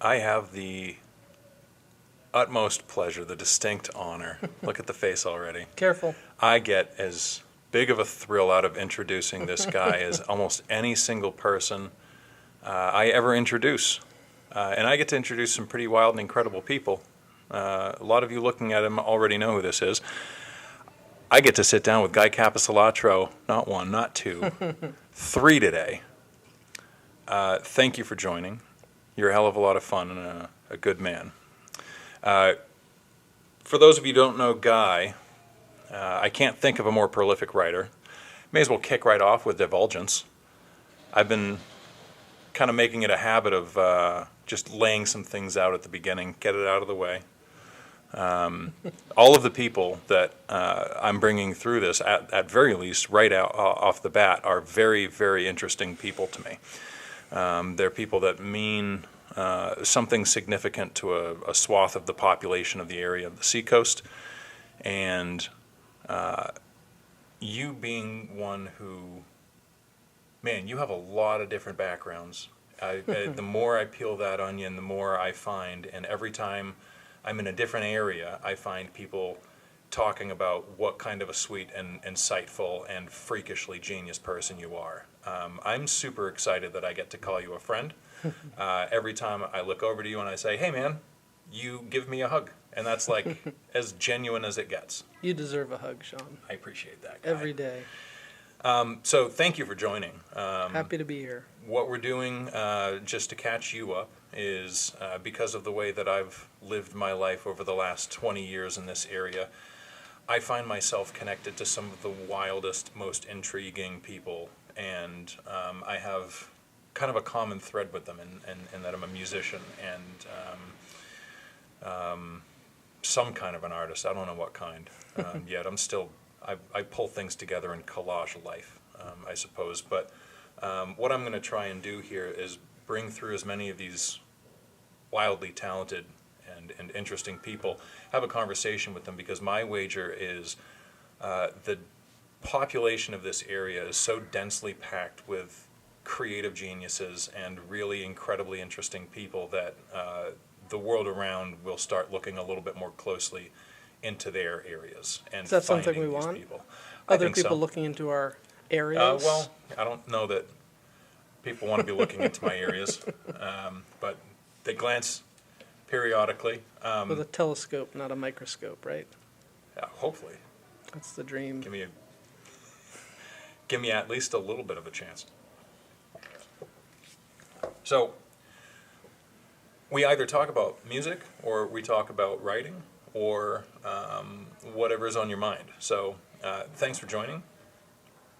I have the utmost pleasure, the distinct honor. Look at the face already. Careful. I get as big of a thrill out of introducing this guy as almost any single person I ever introduce. And I get to introduce some pretty wild and incredible people. A lot of you looking at him already know who this is. I get to sit down with Guy Capecelatro, not one, not two, three today. Thank you for joining. You're a hell of a lot of fun and a good man. For those of you who don't know Guy, I can't think of a more prolific writer. May as well kick right off with divulgence. I've been kind of making it a habit of just laying some things out at the beginning, get it out of the way. All of the people that I'm bringing through this, at very least, right out off the bat, are very, very interesting people to me. They're people that mean something significant to a swath of the population of the area of the Seacoast. And you being one who, man, you have a lot of different backgrounds. The more I peel that onion, the more I find, and every time I'm in a different area, I find people talking about what kind of a sweet and insightful and freakishly genius person you are. I'm super excited that I get to call you a friend. Every time I look over to you and I say, hey man, you give me a hug. And that's like as genuine as it gets. You deserve a hug, Sean. I appreciate that, Guy. Every day. So thank you for joining. Happy to be here. What we're doing, just to catch you up, is because of the way that I've lived my life over the last 20 years in this area, I find myself connected to some of the wildest, most intriguing people, and I have kind of a common thread with them in that I'm a musician and some kind of an artist. I don't know what kind yet. I pull things together in collage life, I suppose. But what I'm going to try and do here is bring through as many of these wildly talented and interesting people, have a conversation with them, because my wager is the population of this area is so densely packed with creative geniuses and really incredibly interesting people that the world around will start looking a little bit more closely into their areas and Is that finding something we these want? people. Other people looking into our areas? Well, I don't know that people want to be looking into my areas, but they glance periodically. With a telescope, not a microscope, right? Hopefully. That's the dream. Give me at least a little bit of a chance. So, we either talk about music, or we talk about writing, or whatever is on your mind. So, thanks for joining.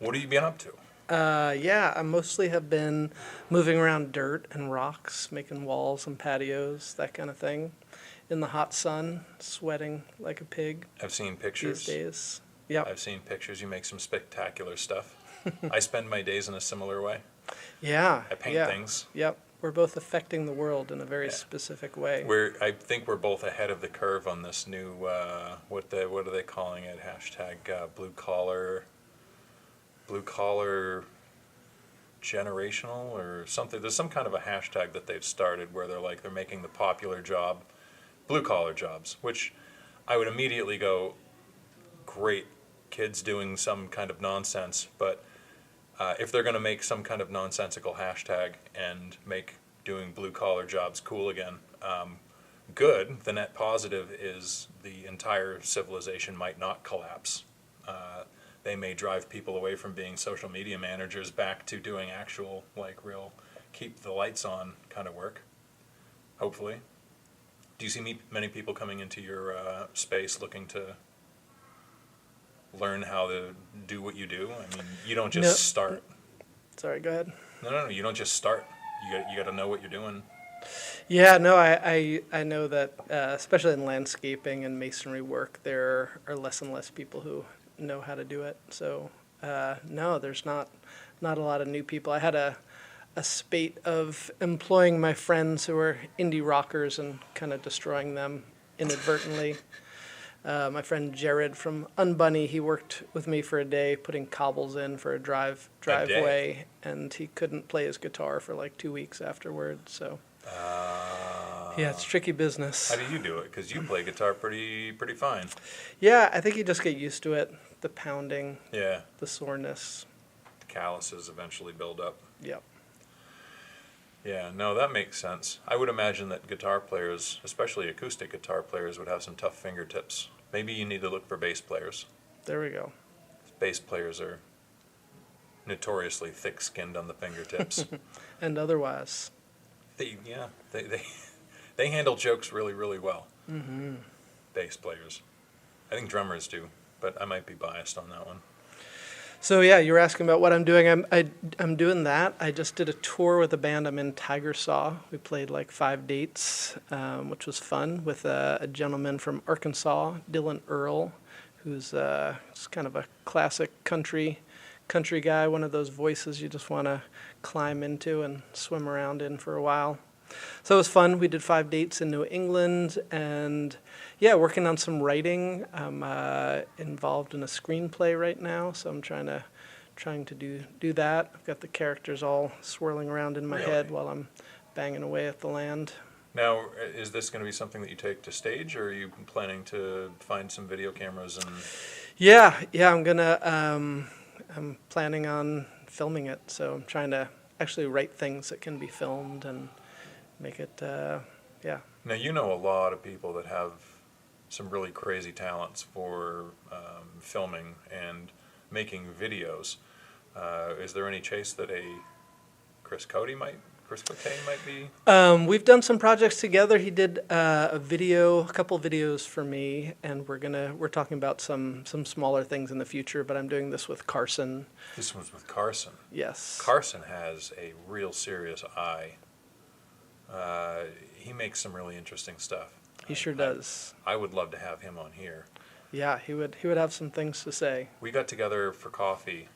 What have you been up to? Yeah, I mostly have been moving around dirt and rocks, making walls and patios, that kind of thing. In the hot sun, sweating like a pig. I've seen pictures. These days. Yep. I've seen pictures. You make some spectacular stuff. I spend my days in a similar way. Yeah. I paint things. Yep. We're both affecting the world in a very specific way. I think we're both ahead of the curve on this new, what are they calling it? Hashtag blue collar generational or something. There's some kind of a hashtag that they've started where they're making the popular job blue collar jobs, which I would immediately go, great, kids doing some kind of nonsense. But if they're going to make some kind of nonsensical hashtag and make doing blue collar jobs cool again, good. The net positive is the entire civilization might not collapse. They may drive people away from being social media managers back to doing actual, real keep the lights on kind of work, hopefully. Do you see many people coming into your space looking to learn how to do what you do? I mean, you don't just start. Sorry, go ahead. No, you don't just start. You got to know what you're doing. Yeah, no, I know that, especially in landscaping and masonry work, there are less and less people who know how to do it. So, no, there's not a lot of new people. I had a spate of employing my friends who are indie rockers and kind of destroying them inadvertently. My friend Jared from Unbunny, he worked with me for a day putting cobbles in for a driveway, and he couldn't play his guitar for like 2 weeks afterwards. So Yeah, it's tricky business. How do you do it? Because you play guitar pretty fine. Yeah, I think you just get used to it. The pounding, Yeah. the soreness. The calluses eventually build up. Yep. Yeah, no, that makes sense. I would imagine that guitar players, especially acoustic guitar players, would have some tough fingertips. Maybe you need to look for bass players. There we go. Bass players are notoriously thick-skinned on the fingertips. And otherwise. They handle jokes really well. Mm-hmm. Bass players. I think drummers do, but I might be biased on that one. So yeah, you were asking about what I'm doing. I'm doing that. I just did a tour with a band. I'm in Tiger Saw. We played like 5 dates, which was fun, with a gentleman from Arkansas, Dylan Earl, who's kind of a classic country guy, one of those voices you just want to climb into and swim around in for a while. So it was fun. We did 5 dates in New England, and yeah, working on some writing. I'm involved in a screenplay right now, so I'm trying to do that. I've got the characters all swirling around in my head while I'm banging away at the land. Now, is this going to be something that you take to stage, or are you planning to find some video cameras and? Yeah, I'm planning on filming it, so I'm trying to actually write things that can be filmed and make it, yeah. Now, you know a lot of people that have some really crazy talents for filming and making videos. Is there any chase that a Chris Cote might be? We've done some projects together. He did a couple videos for me, and we're talking about some smaller things in the future, but I'm doing this with Carson. This one's with Carson. Yes. Carson has a real serious eye. He makes some really interesting stuff. He sure does. I would love to have him on here. Yeah, he would have some things to say. We got together for coffee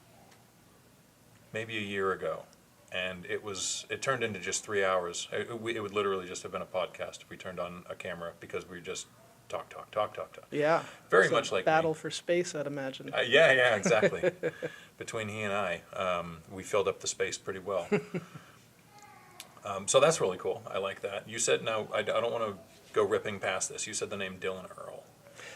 maybe a year ago, and it turned into just 3 hours. It would literally just have been a podcast if we turned on a camera, because we just talk. Yeah. Very it's much like battle me. for space, I'd imagine. Yeah, exactly. Between he and I, we filled up the space pretty well. So that's really cool. I like that. You said, now, I don't want to go ripping past this. You said the name Dylan Earl.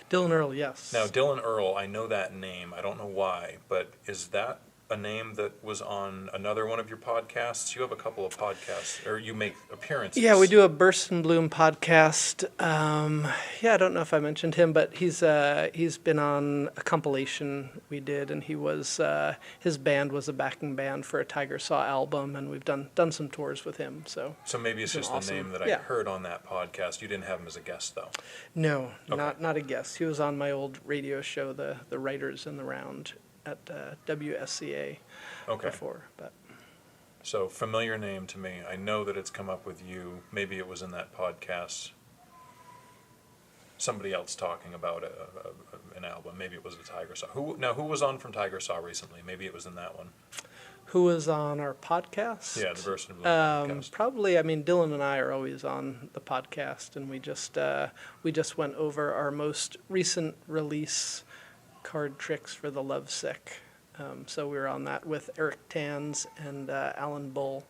Dylan Earl, yes. Now, Dylan Earl, I know that name. I don't know why, but is that a name that was on another one of your podcasts? You have a couple of podcasts, or you make appearances. Yeah, we do a Burst and Bloom podcast. I don't know if I mentioned him, but he's been on a compilation we did, and his band was a backing band for a Tiger Saw album, and we've done some tours with him. So maybe it's just awesome. the name that I heard on that podcast. You didn't have him as a guest, though. No, Okay. not a guest. He was on my old radio show, the Writers in the Round, at WSCA before. But So, familiar name to me. I know that it's come up with you. Maybe it was in that podcast. Somebody else talking about an album. Maybe it was a Tiger Saw. Who was on from Tiger Saw recently? Maybe it was in that one. Who was on our podcast? Yeah, the Burst and Bloom podcast. Probably. Dylan and I are always on the podcast, and we just went over our most recent release, Card Tricks for the Lovesick. So we were on that with Eric Tanz and Alan Bull.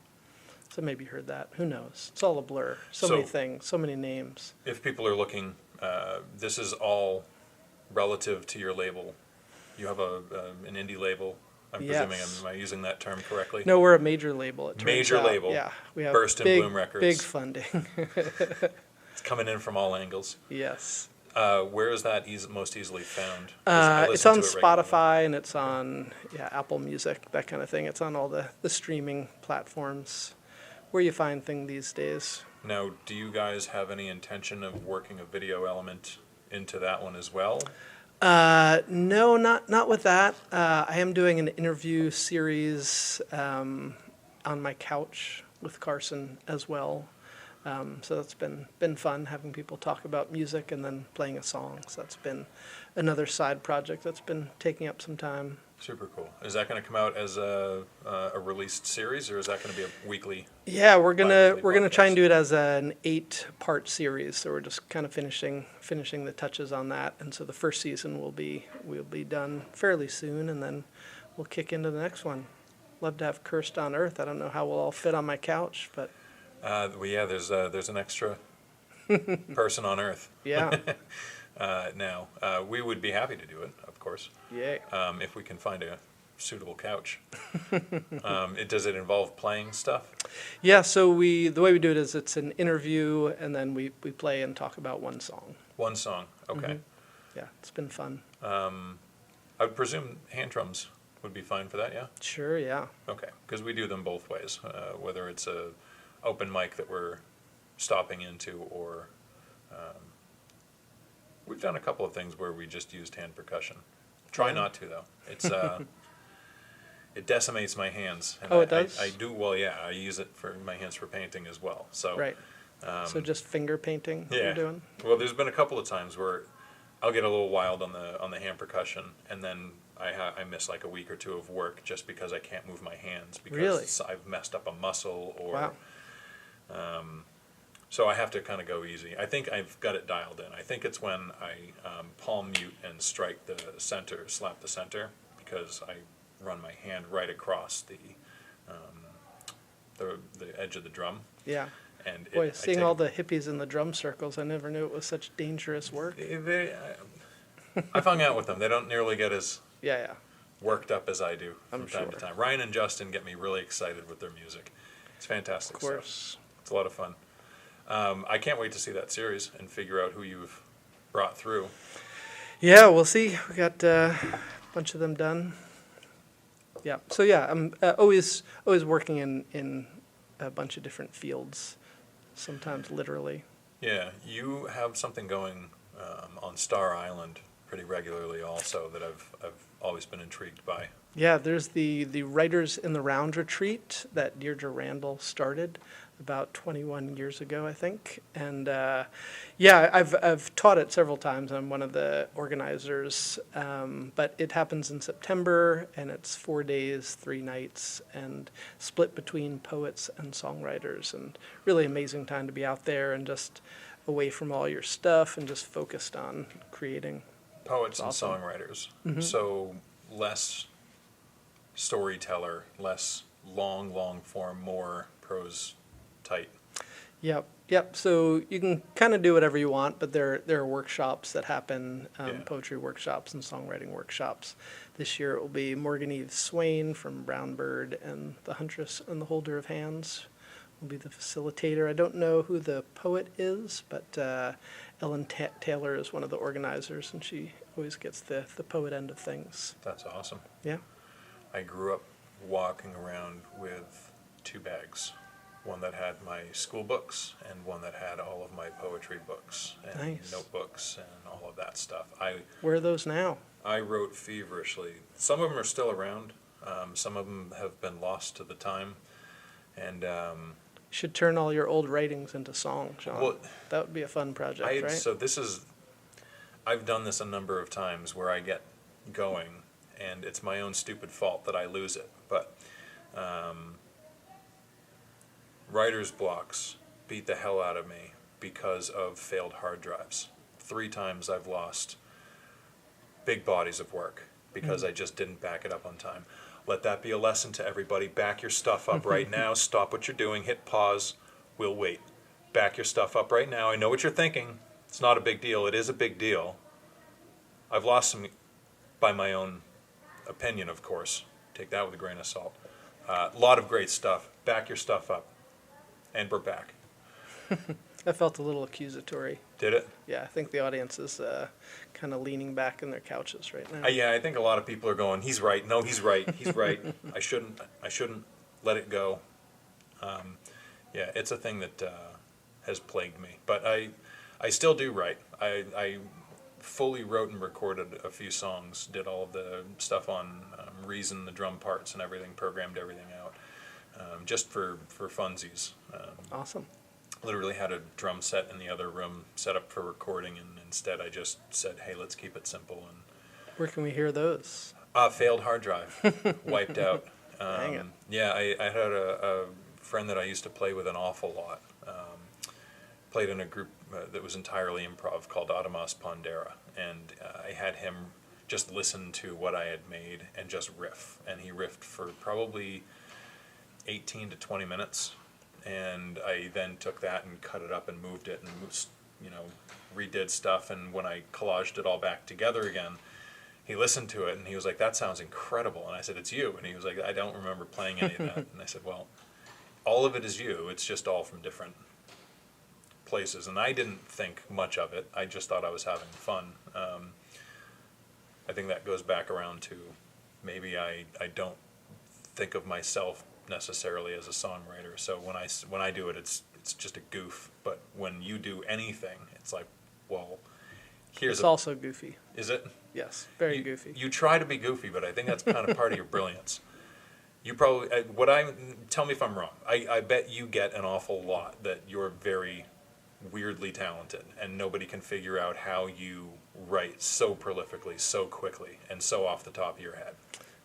So maybe you heard that. Who knows? It's all a blur. So many things, so many names. If people are looking, this is all relative to your label. You have an indie label. I'm presuming, am I using that term correctly? No, we're a major label. It turns Major out. label. Yeah, we have Burst and Bloom Records. Big funding. It's coming in from all angles. Yes. Where is that most easily found? It's on Spotify, and it's on Apple Music, that kind of thing. It's on all the streaming platforms where you find things these days. Now, do you guys have any intention of working a video element into that one as well? No, not with that. I am doing an interview series on my couch with Carson as well. So that's been fun, having people talk about music and then playing a song. So that's been another side project that's been taking up some time. Super cool. Is that going to come out as a released series, or is that going to be a weekly? Yeah, we're gonna try and podcast? do it as an 8-part series. So we're just kind of finishing the touches on that. And so the first season will be done fairly soon, and then we'll kick into the next one. Love to have Cursed on Earth. I don't know how we'll all fit on my couch, but There's an extra person on earth. Yeah. Now, we would be happy to do it, of course, Yay. if we can find a suitable couch. Does it involve playing stuff? Yeah, so the way we do it is it's an interview, and then we play and talk about one song. One song, okay. Yeah, it's been fun. I would presume hand drums would be fine for that, yeah? Sure, yeah. Okay, because we do them both ways, whether it's a open mic that we're stopping into, or we've done a couple of things where we just used hand percussion. Try not to, though. It's it decimates my hands. And Oh, it does? I do, well, yeah, I use it for my hands for painting as well. So Right. So just finger painting yeah. you're doing? Well, there's been a couple of times where I'll get a little wild on the hand percussion, and then I miss like a week or two of work just because I can't move my hands because Really? I've messed up a muscle or. Wow. So I have to kind of go easy. I think I've got it dialed in. I think it's when I palm mute and strike the center, slap the center, because I run my hand right across the edge of the drum. Yeah. And Boy, seeing all the hippies in the drum circles, I never knew it was such dangerous work. I've hung out with them. They don't nearly get as Yeah. worked up as I do from I'm time to sure. time. Ryan and Justin get me really excited with their music. It's fantastic Of course. stuff. It's a lot of fun. I can't wait to see that series and figure out who you've brought through. Yeah, we'll see. We got a bunch of them done. Yeah. So yeah, I'm always working in a bunch of different fields. Sometimes literally. Yeah, you have something going on Star Island pretty regularly also that I've always been intrigued by. Yeah, there's the Writers in the Round retreat that Deirdre Randall started about 21 years ago, I think. And yeah, I've taught it several times. I'm one of the organizers. But it happens in September, and it's 4 days, 3 nights, and split between poets and songwriters. And really amazing time to be out there and just away from all your stuff and just focused on creating. Poets and Awesome. songwriters. So less storyteller, less long form, more prose tight. Yep. So you can kind of do whatever you want, but there are workshops that happen, Yeah. poetry workshops and songwriting workshops. This year it will be Morgan Eve Swain from Brown Bird and The Huntress and the Holder of Hands will be the facilitator. I don't know who the poet is, but Ellen Taylor is one of the organizers, and she always gets the poet end of things. That's awesome. Yeah. I grew up walking around with 2 bags. One that had my school books and one that had all of my poetry books and Nice. notebooks and all of that stuff. Where are those now? I wrote feverishly. Some of them are still around. Some of them have been lost to the time. And You should turn all your old writings into song, Sean. Well, that would be a fun project, right? so I've done this a number of times where I get going and it's my own stupid fault that I lose it. But writer's blocks beat the hell out of me because of failed hard drives. 3 times I've lost big bodies of work because I just didn't back it up on time. Let that be a lesson to everybody. Back your stuff up right now. Stop what you're doing. Hit pause. We'll wait. Back your stuff up right now. I know what you're thinking. It's not a big deal. It is a big deal. I've lost some by my own opinion, of course. Take that with a grain of salt. A lot of great stuff. Back your stuff up. And we're back. I felt a little accusatory. Did it? Yeah, I think the audience is kind of leaning back in their couches right now. Yeah, I think a lot of people are going, he's right. No, he's right. He's right. I shouldn't let it go. Yeah, it's a thing that has plagued me. But I still do write. I fully wrote and recorded a few songs, did all of the stuff on Reason, the drum parts and everything, programmed everything out, just for funsies. Awesome. Literally had a drum set in the other room set up for recording, and instead I just said, hey, let's keep it simple. And Where can we hear those? failed hard drive, wiped out. Dang it. Yeah, I had a friend that I used to play with an awful lot. Played in a group that was entirely improv called Adamas Pondera, and I had him just listen to what I had made and just riff. And he riffed for probably 18 to 20 minutes. and I then took that and cut it up and moved it and redid stuff. And when I collaged it all back together again, he listened to it and he was like, "That sounds incredible." And I said, "It's you." And he was like, "I don't remember playing any of that." And I said, "Well, all of it is you. It's just all from different places." And I didn't think much of it. I just thought I was having fun. I think that goes back around to maybe I don't think of myself necessarily as a songwriter. So when I do it, it's just a goof. But when you do anything, it's like, well, It's also goofy. Is it? Yes, very goofy. You try to be goofy, but I think that's kind of part of your brilliance. You probably, tell me if I'm wrong. I bet you get an awful lot that you're very weirdly talented and nobody can figure out how you write so prolifically, so quickly, and so off the top of your head.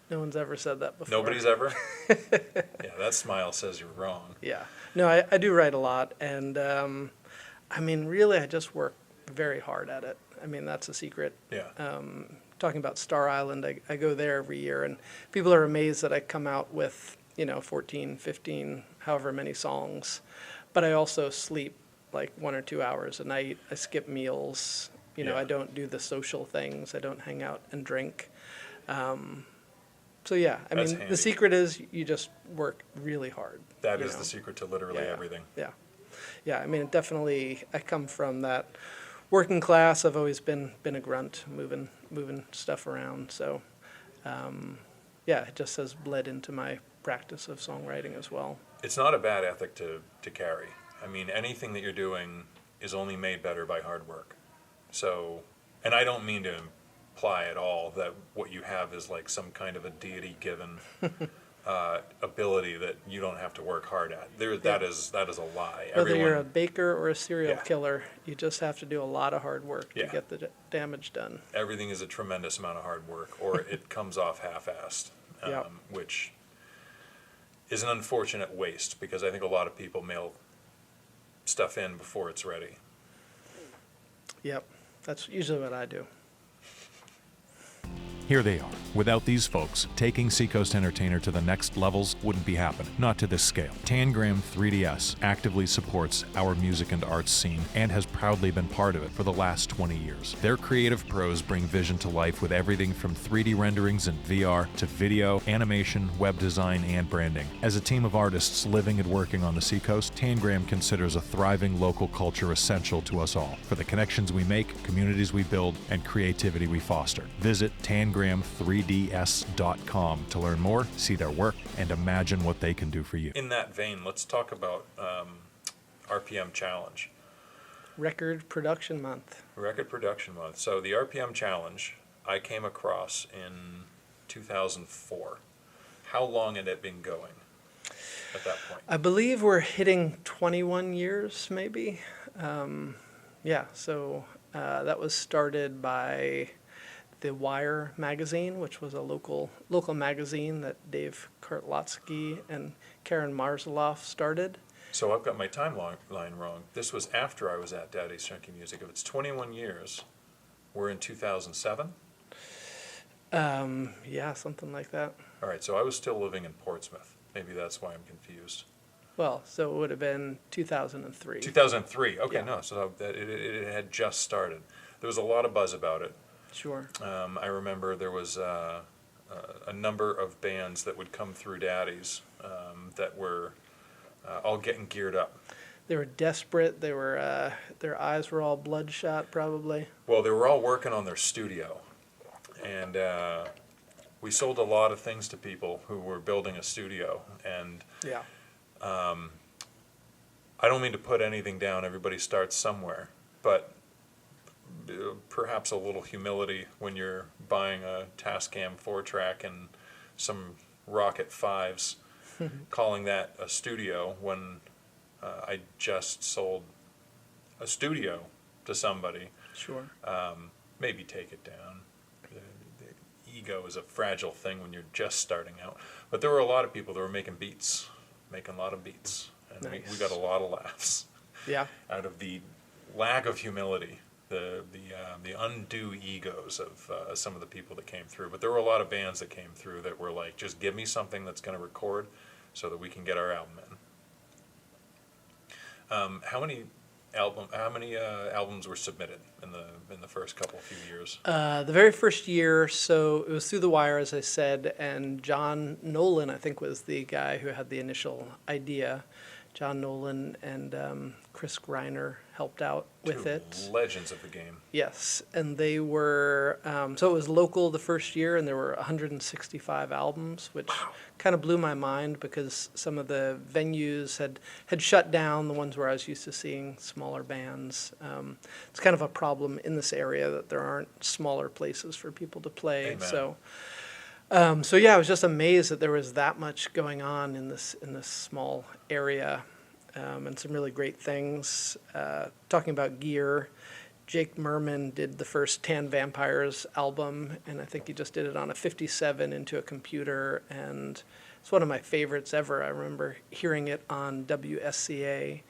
No one's ever said that before. Nobody's ever? Yeah, that smile says you're wrong. Yeah. No, I do write a lot, and I mean, really, I just work very hard at it. I mean, that's a secret. Yeah. Talking about Star Island, I go there every year, and people are amazed that I come out with, 14, 15, however many songs. But I also sleep like 1 or 2 hours a night. I skip meals. Yeah. I don't do the social things. I don't hang out and drink. So yeah, I That's mean, handy. the secret is you just work really hard. That is the secret to literally everything. Yeah. Yeah, I mean, definitely, I come from that working class. I've always been a grunt, moving stuff around. So, yeah, it just has bled into my practice of songwriting as well. It's not a bad ethic to carry. I mean, anything that you're doing is only made better by hard work. So, and I don't mean to imply at all that what you have is like some kind of a deity-given ability that you don't have to work hard at. That is a lie. Whether you're a baker or a serial Yeah. killer, you just have to do a lot of hard work to Yeah. get the damage done. Everything is a tremendous amount of hard work, or it comes off half-assed, Yeah. which is an unfortunate waste because I think a lot of people mail stuff in before it's ready. Yep, that's usually what I do. Here they are. Without these folks, taking Seacoast Entertainer to the next levels wouldn't be happening. Not to this scale. Tangram 3DS actively supports our music and arts scene and has proudly been part of it for the last 20 years. Their creative pros bring vision to life with everything from 3D renderings and VR to video, animation, web design, and branding. As a team of artists living and working on the Seacoast, Tangram considers a thriving local culture essential to us all for the connections we make, communities we build, and creativity we foster. Visit tangram3ds.com to learn more, see their work, and imagine what they can do for you. In that vein, let's talk about RPM Challenge. Record Production Month. Record Production Month. So the RPM Challenge I came across in 2004. How long had it been going at that point? I believe we're hitting 21 years, maybe. Yeah, so that was started by The Wire magazine, which was a local magazine that Dave Kartlotsky and Karen Marzaloff started. So I've got my timeline wrong. This was after I was at Daddy's Chunky Music. If it's 21 years, we're in 2007? Yeah, something like that. All right, so I was still living in Portsmouth. Maybe that's why I'm confused. Well, so it would have been 2003. 2003. Okay, Yeah. no, so it had just started. There was a lot of buzz about it. Sure. I remember there was a number of bands that would come through Daddy's that were all getting geared up. They were desperate. They were their eyes were all bloodshot, probably. Well, they were all working on their studio, and we sold a lot of things to people who were building a studio. And Yeah. I don't mean to put anything down. Everybody starts somewhere, but perhaps a little humility when you're buying a Tascam 4-track and some Rocket 5s, calling that a studio when I just sold a studio to somebody. Sure. Maybe take it down. The ego is a fragile thing when you're just starting out. But there were a lot of people that were making a lot of beats. And we Nice. got a lot of laughs Yeah. out of the lack of humility, the undue egos of some of the people that came through. But there were a lot of bands that came through that were like, just give me something that's going to record so that we can get our album in. How many albums were submitted in the first few years? The very first year, so it was Through the Wire, as I said, and John Nolan, I think, was the guy who had the initial idea. John Nolan and Chris Greiner helped out with Two it. legends of the game. Yes, and they were, so it was local the first year, and there were 165 albums, which kind of blew my mind because some of the venues had shut down, the ones where I was used to seeing smaller bands. It's kind of a problem in this area that there aren't smaller places for people to play. Amen. So yeah, I was just amazed that there was that much going on in this small area, and some really great things. Talking about gear, Jake Merman did the first Tan Vampires album, and I think he just did it on a 57 into a computer, and it's one of my favorites ever. I remember hearing it on WSCA,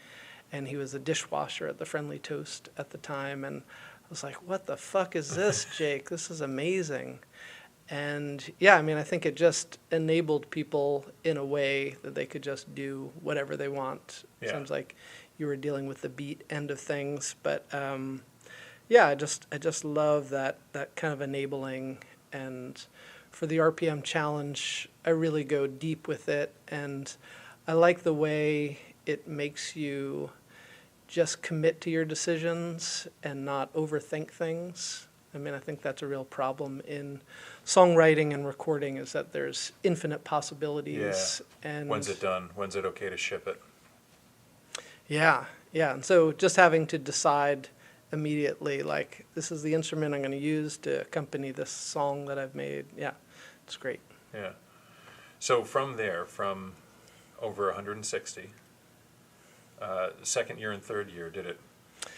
and he was a dishwasher at the Friendly Toast at the time, and I was like, what the fuck is this, Jake? This is amazing. And yeah, I mean, I think it just enabled people in a way that they could just do whatever they want. Yeah. Sounds like you were dealing with the beat end of things, but yeah, I just love that kind of enabling. And for the RPM challenge, I really go deep with it, and I like the way it makes you just commit to your decisions and not overthink things. I mean, I think that's a real problem in songwriting and recording, is that there's infinite possibilities. Yeah. And When's it done? When's it okay to ship it? yeah. And so just having to decide immediately, like, this is the instrument I'm going to use to accompany this song that I've made. Yeah, it's great. Yeah. So from over 160, second year and third year, did it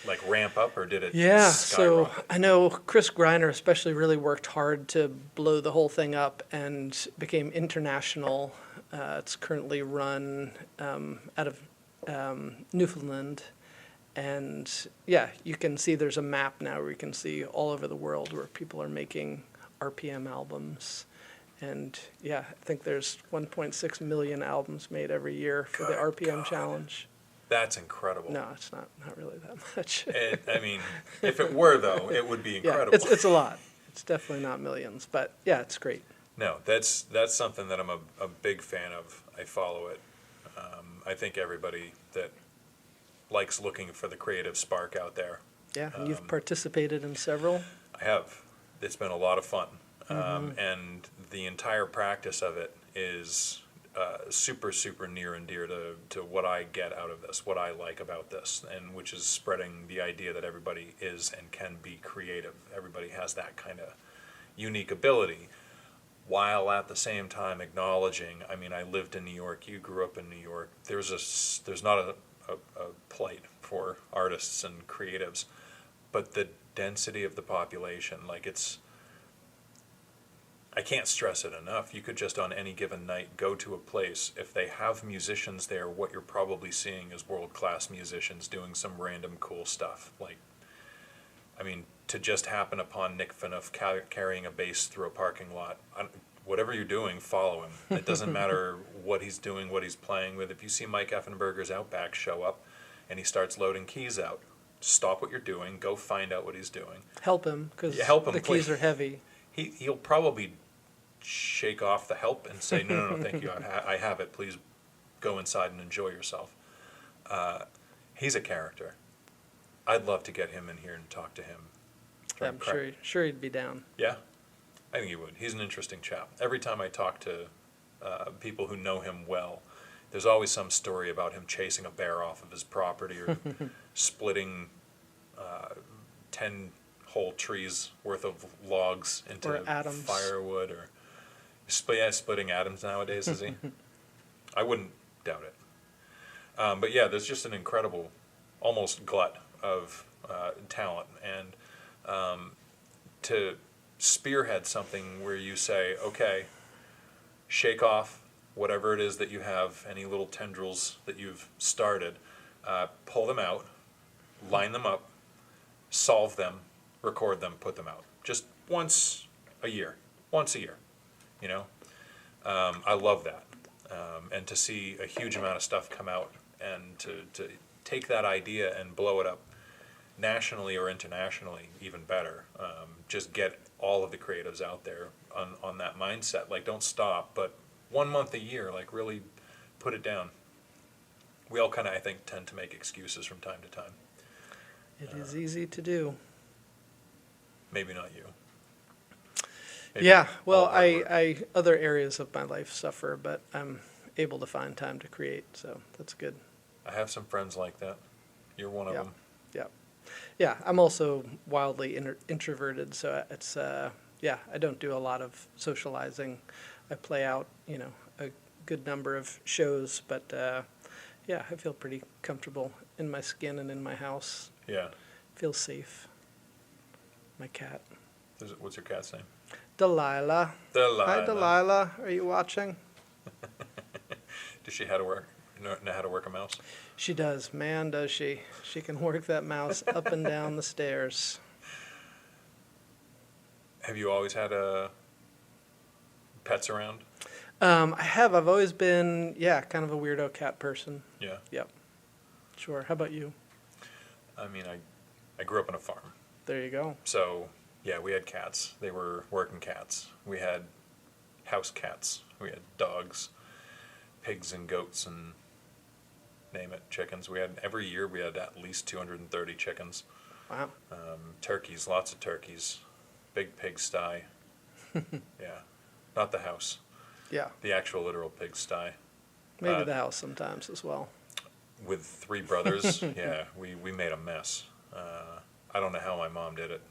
like ramp up, or did it So skyrocket? I know Chris Greiner especially really worked hard to blow the whole thing up and became international. It's currently run out of Newfoundland. And yeah, you can see there's a map now where you can see all over the world where people are making RPM albums. And yeah, I think there's 1.6 million albums made every year for the RPM challenge. That's incredible. No, it's not really that much. I mean, if it were, though, it would be incredible. Yeah, it's a lot. It's definitely not millions, but yeah, it's great. No, that's something that I'm a big fan of. I follow it. I think everybody that likes looking for the creative spark out there. Yeah, and you've participated in several. I have. It's been a lot of fun. And the entire practice of it is super, super near and dear to what I get out of this, what I like about this, and which is spreading the idea that everybody is and can be creative. Everybody has that kind of unique ability, while at the same time acknowledging, I mean, I lived in New York, you grew up in New York, there's not a plight for artists and creatives, but the density of the population, like I can't stress it enough. You could just on any given night go to a place. If they have musicians there, what you're probably seeing is world-class musicians doing some random cool stuff. Like, I mean, to just happen upon Nick Phaneuf carrying a bass through a parking lot, whatever you're doing, follow him. It doesn't matter what he's doing, what he's playing with. If you see Mike Effenberger's Outback show up and he starts loading keys out, stop what you're doing, go find out what he's doing. Help him, because the keys please. are heavy. He'll probably shake off the help and say, no, thank you, I have it, please go inside and enjoy yourself. He's a character. I'd love to get him in here and talk to him. I'm sure he'd be down. Yeah, I think he would. He's an interesting chap. Every time I talk to people who know him well, there's always some story about him chasing a bear off of his property or splitting 10 whole trees worth of logs into firewood, or splitting atoms nowadays, is he? I wouldn't doubt it. But yeah, there's just an incredible, almost glut of talent, and to spearhead something where you say, okay, shake off whatever it is that you have, any little tendrils that you've started, pull them out, line them up, solve them, record them, put them out. Just once a year, you know? I love that. And to see a huge amount of stuff come out, and to take that idea and blow it up nationally or internationally, even better. Just get all of the creatives out there on that mindset. Like, don't stop, but 1 month a year, like, really put it down. We all kind of, I think, tend to make excuses from time to time. It is easy to do. Maybe not you. Maybe Yeah, well, all hard work. I other areas of my life suffer, but I'm able to find time to create, so that's good. I have some friends like that. You're one of Yeah. them. Yeah. Yeah, I'm also wildly introverted, so it's, yeah, I don't do a lot of socializing. I play out, a good number of shows, but, yeah, I feel pretty comfortable in my skin and in my house. Yeah. Feel safe. My cat. What's your cat's name? Delilah. Delilah. Hi, Delilah. Are you watching? Does she know how to work a mouse? She does. Man, does she. She can work that mouse up and down the stairs. Have you always had pets around? I have. I've always been, yeah, kind of a weirdo cat person. Yeah. Yep. Sure. How about you? I mean, I grew up on a farm. There you go. So, yeah, we had cats. They were working cats. We had house cats. We had dogs, pigs and goats, and name it, chickens. Every year we had at least 230 chickens. Wow. Turkeys, lots of turkeys. Big pigsty. Yeah. Not the house. Yeah. The actual literal pigsty. Maybe the house sometimes as well. With 3 brothers, yeah, we made a mess. I don't know how my mom did it.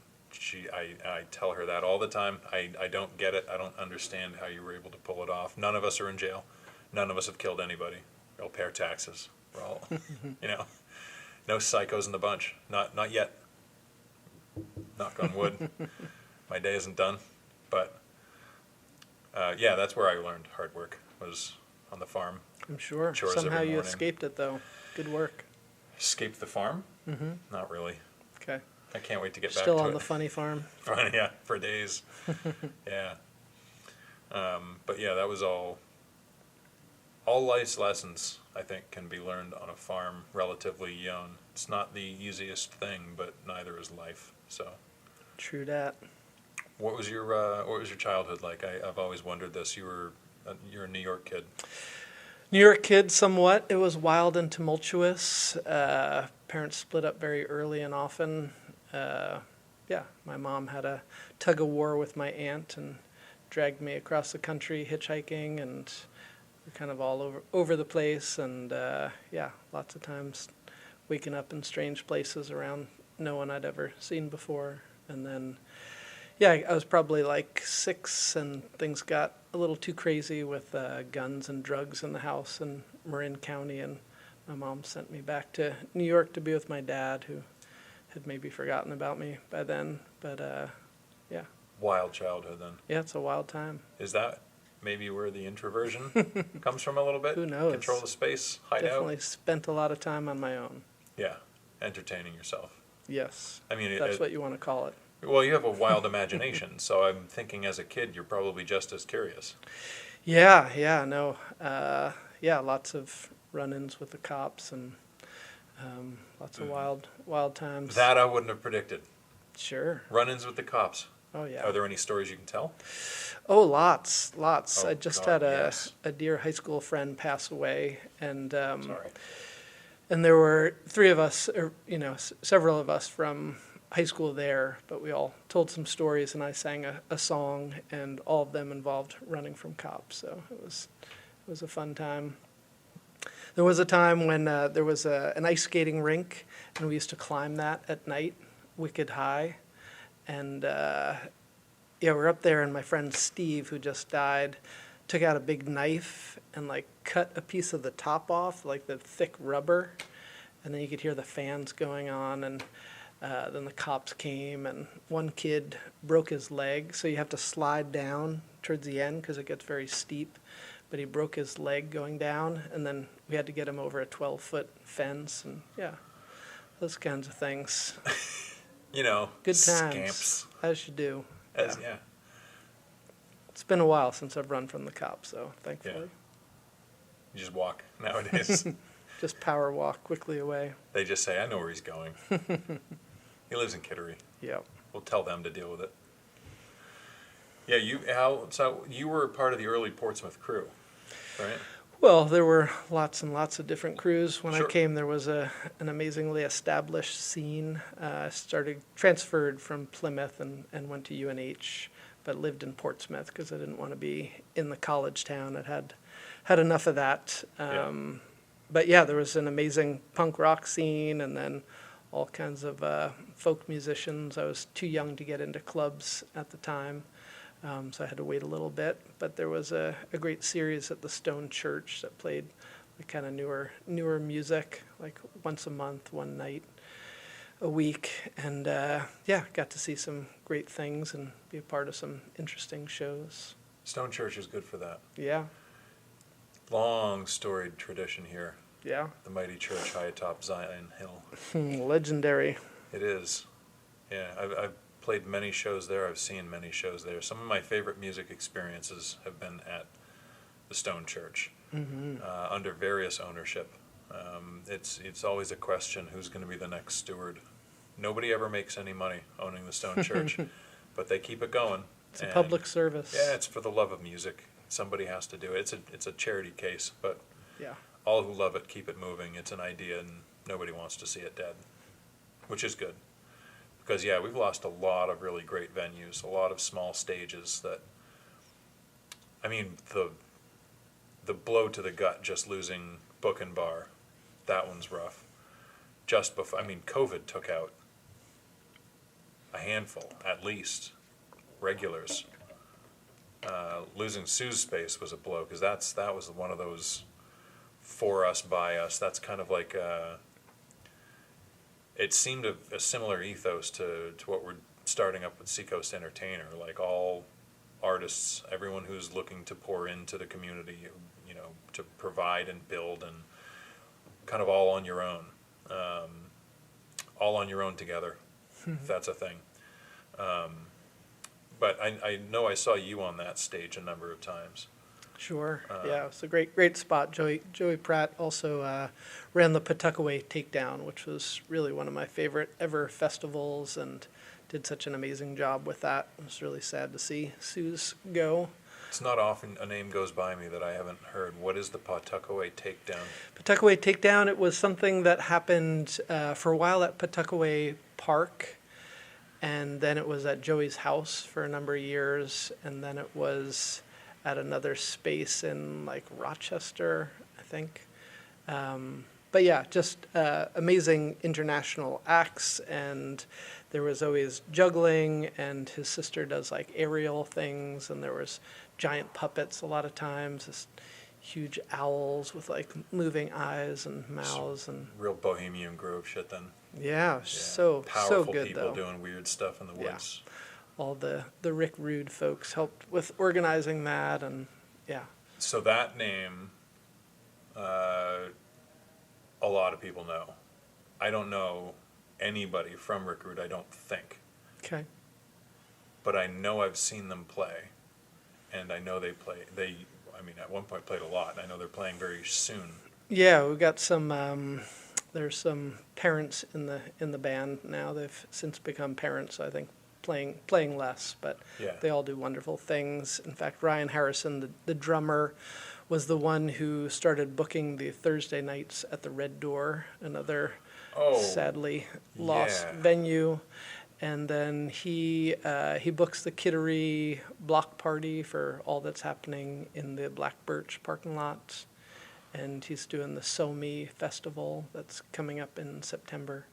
I tell her that all the time. I don't get it. I don't understand how you were able to pull it off. None of us are in jail. None of us have killed anybody. We all pay our taxes. We're all, no psychos in the bunch. Not yet. Knock on wood. My day isn't done. But, yeah, that's where I learned hard work, was on the farm. I'm sure. Chores Somehow every you morning. escaped it, though. Good work. Escaped the farm? Mm-hmm. Not really. Okay. I can't wait to get back Still to on it. the funny farm. Yeah, for days. Yeah. But yeah, that was all life's lessons, I think, can be learned on a farm relatively young. It's not the easiest thing, but neither is life. So, True that. what was your childhood like? I've always wondered this. You're a New York kid. New York kid, somewhat. It was wild and tumultuous. Parents split up very early and often. Yeah, my mom had a tug of war with my aunt and dragged me across the country hitchhiking, and we're kind of all over the place. And yeah, lots of times waking up in strange places around no one I'd ever seen before. And then, yeah, I was probably like 6, and things got a little too crazy with guns and drugs in the house in Marin County, and my mom sent me back to New York to be with my dad, who had maybe forgotten about me by then. But yeah, Wild childhood then. yeah, it's a wild time. Is that maybe where the introversion comes from a little bit? Who knows? Control the space, hide Definitely out. spent a lot of time on my own. Yeah, entertaining yourself. Yes, I mean, that's what you want to call it. Well, you have a wild imagination, so I'm thinking as a kid you're probably just as curious. Yeah, no, yeah, lots of run-ins with the cops and lots of wild times. That I wouldn't have predicted. Sure. Run-ins with the cops. Oh yeah. Are there any stories you can tell? Oh, lots. Oh, I just God, had yes. a dear high school friend pass away, and Sorry. and there were 3 of us, or, several of us from high school there, but we all told some stories, and I sang a song, and all of them involved running from cops. So it was a fun time. There was a time when there was an ice skating rink, and we used to climb that at night, wicked high. And yeah, we're up there, and my friend Steve, who just died, took out a big knife and like cut a piece of the top off, like the thick rubber, and then you could hear the fans going on, and then the cops came, and one kid broke his leg, so you have to slide down towards the end because it gets very steep. But he broke his leg going down, and then we had to get him over a 12-foot fence, and yeah, those kinds of things. Good times, scamps. as you do. Yeah. It's been a while since I've run from the cops, so thankfully. You just walk nowadays. Just power walk quickly away. They just say, I know where he's going. He lives in Kittery. Yep. We'll tell them to deal with it. Yeah, so you were part of the early Portsmouth crew, right? Well, there were lots and lots of different crews. When Sure. I came, there was an amazingly established scene. Transferred from Plymouth and went to UNH, but lived in Portsmouth because I didn't want to be in the college town. I'd had enough of that. But yeah, there was an amazing punk rock scene, and then all kinds of folk musicians. I was too young to get into clubs at the time. So I had to wait a little bit, but there was a great series at the Stone Church that played like kind of newer music, like once a month, one night a week, and got to see some great things and be a part of some interesting shows. Stone Church is good for that. Yeah, Long storied tradition here. yeah, The mighty church high atop Zion Hill. legendary. It is. Yeah, I've played many shows there. I've seen many shows there. Some of my favorite music experiences have been at the Stone Church, under various ownership. It's always a question, who's going to be the next steward? Nobody ever makes any money owning the Stone Church, but they keep it going. It's a public service. Yeah, it's for the love of music. Somebody has to do it. It's a charity case, but Yeah. all who love it keep it moving. It's an idea, and nobody wants to see it dead, which is good. Because, yeah, we've lost a lot of really great venues, a lot of small stages that, I mean, the blow to the gut just losing Book and Bar, that one's rough. Just before, I mean, COVID took out a handful, at least, regulars. Losing Sue's Space was a blow, because that was one of those for us, by us. That's kind of like it seemed a similar ethos to what we're starting up with Seacoast Entertainer. Like all artists, everyone who's looking to pour into the community, to provide and build, and kind of all on your own together, if that's a thing. But I know I saw you on that stage a number of times. Sure. Yeah, it's a great spot. Joey Pratt also ran the Pawtuckaway Takedown, which was really one of my favorite ever festivals, and did such an amazing job with that. It was really sad to see Sue's go. It's not often a name goes by me that I haven't heard. What is the Pawtuckaway Takedown? Pawtuckaway Takedown, it was something that happened for a while at Pawtuckaway Park, and then it was at Joey's house for a number of years, and then it was at another space in like Rochester, I think. But yeah, just amazing international acts, and there was always juggling, and his sister does like aerial things, and there was giant puppets a lot of times, this huge owls with like moving eyes and mouths, and Real Bohemian Grove shit then. yeah, Yeah. so Powerful good people though. doing weird stuff in the Yeah. woods. All the Rick Rude folks helped with organizing that, and yeah. So that name, a lot of people know. I don't know anybody from Rick Rude, I don't think. Okay. But I know I've seen them play. And I know they at one point played a lot. And I know they're playing very soon. Yeah, we got some. There's some parents in the band now. They've since become parents, I think, playing less, but Yeah. they all do wonderful things. In fact, Ryan Harrison, the drummer, was the one who started booking the Thursday nights at the Red Door, another sadly lost yeah. venue. And then he books the Kittery block party for all that's happening in the Black Birch parking lot. And he's doing the SoMe festival that's coming up in September.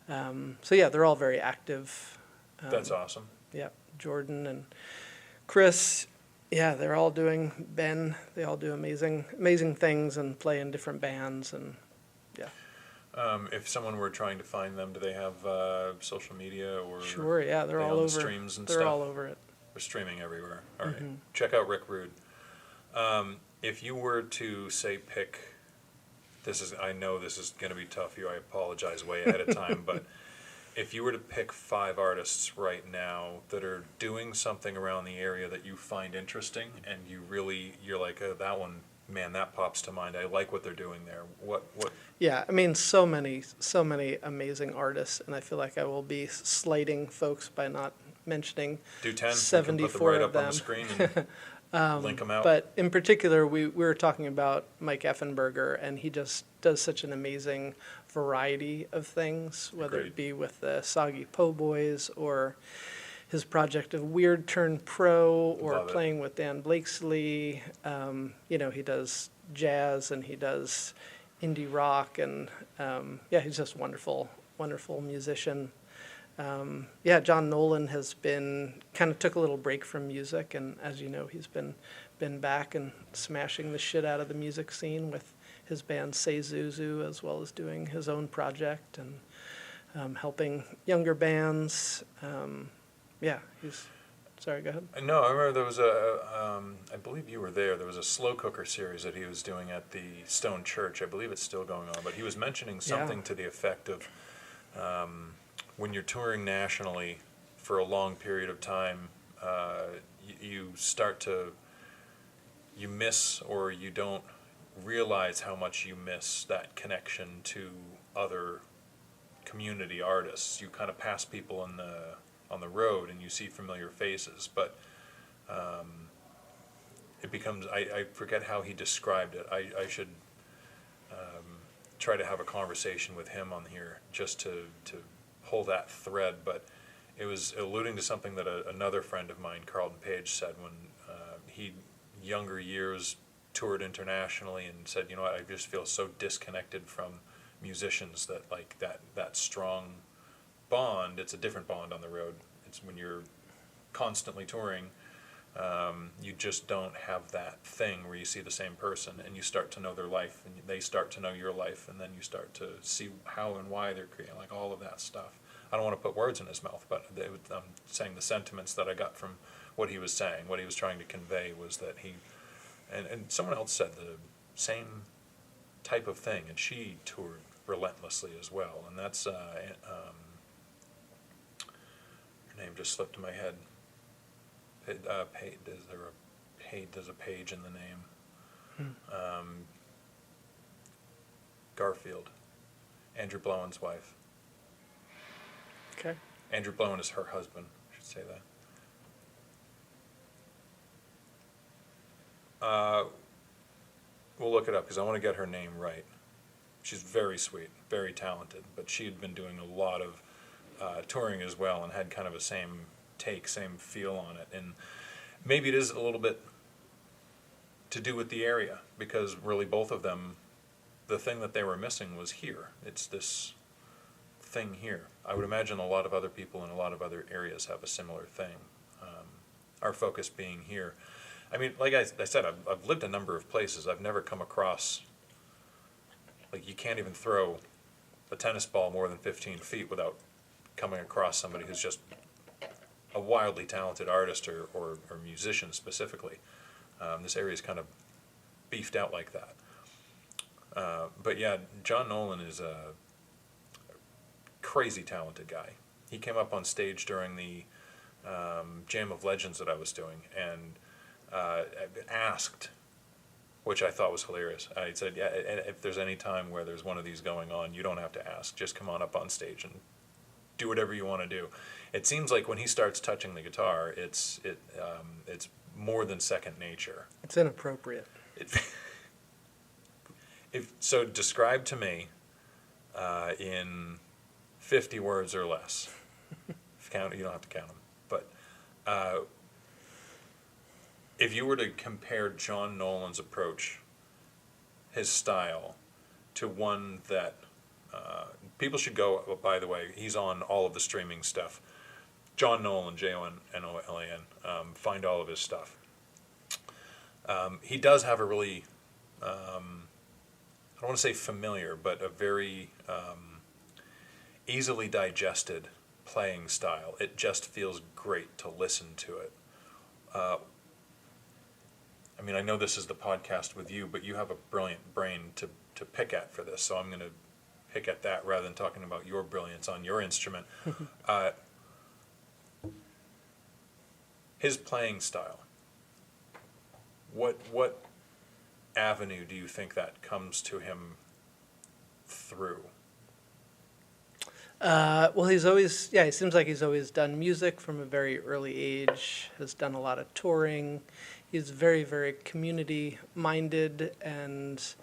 So yeah, they're all very active. That's awesome. Yeah, Jordan and Chris, yeah, they're all doing, Ben, they all do amazing things and play in different bands, and yeah. If someone were trying to find them, do they have social media or? Sure, yeah, they're they all on the over. streams and They're stuff? all over it. They're streaming everywhere. All right. Check out Rick Rude. If you were to say pick, I know this is going to be tough for you. I apologize way ahead of time, but if you were to pick 5 artists right now that are doing something around the area that you find interesting, and you're like, oh, that one man, that pops to mind. I like what they're doing there. What? Yeah, I mean, so many amazing artists, and I feel like I will be slighting folks by not mentioning Do 10. We can put them 74 right of up on them. the screen and link them out. But in particular, we were talking about Mike Effenberger, and he just does such an amazing variety of things, whether Agreed. it be with the Soggy Po Boys or his project of Weird Turn Pro, or Love it. playing with Dan Blakesley. He does jazz and he does indie rock, and he's just a wonderful musician. John Nolan has been kind of took a little break from music, and as you know, he's been back and smashing the shit out of the music scene with his band Say Zuzu, as well as doing his own project and helping younger bands. He's sorry. Go ahead. No, I remember there was I believe you were there. There was a slow cooker series that he was doing at the Stone Church. I believe it's still going on, but he was mentioning something to the effect of when you're touring nationally for a long period of time, you miss, or you don't realize how much you miss that connection to other community artists. You kind of pass people on the road and you see familiar faces, but it becomes, I forget how he described it. I should try to have a conversation with him on here just to pull that thread, but it was alluding to something that another friend of mine, Carlton Page, said when he, younger years, toured internationally and said, you know what, I just feel so disconnected from musicians that like that strong bond, it's a different bond on the road. It's when you're constantly touring, you just don't have that thing where you see the same person and you start to know their life and they start to know your life, and then you start to see how and why they're creating, like all of that stuff. I don't want to put words in his mouth, but I'm saying the sentiments that I got from what he was saying, what he was trying to convey was that he, and someone else said the same type of thing, and she toured relentlessly as well, and that's her name just slipped in my head. There's a Page in the name. Garfield, Andrew Blowen's wife. Okay. Andrew Blowen is her husband. I should say that. We'll look it up because I want to get her name right. She's very sweet, very talented, but she had been doing a lot of touring as well and had kind of a same feel on it. And maybe it is a little bit to do with the area, because really both of them, the thing that they were missing was here. It's this thing here. I would imagine a lot of other people in a lot of other areas have a similar thing. Our focus being here. I mean, like I said, I've lived a number of places. I've never come across, like, you can't even throw a tennis ball more than 15 feet without coming across somebody who's just a wildly talented artist or musician specifically. This area is kind of beefed out like that. But yeah, John Nolan is a crazy talented guy. He came up on stage during the Jam of Legends that I was doing and asked, which I thought was hilarious. I said, yeah, if there's any time where there's one of these going on, you don't have to ask. Just come on up on stage and do whatever you want to do. It seems like when he starts touching the guitar, it's more than second nature. It's inappropriate. So describe to me in 50 words or less. You don't have to count them, but if you were to compare John Nolan's approach, his style, to one that people should go, by the way, he's on all of the streaming stuff. John Nolan, Johnnolan, find all of his stuff. He does have a really, I don't want to say familiar, but a very easily digested playing style. It just feels great to listen to it. I mean, I know this is the podcast with you, but you have a brilliant brain to pick at for this, so I'm going to pick at that rather than talking about your brilliance on your instrument. His playing style. What avenue do you think that comes to him through? Well, he seems like he's always done music from a very early age, has done a lot of touring. He's very, very community-minded and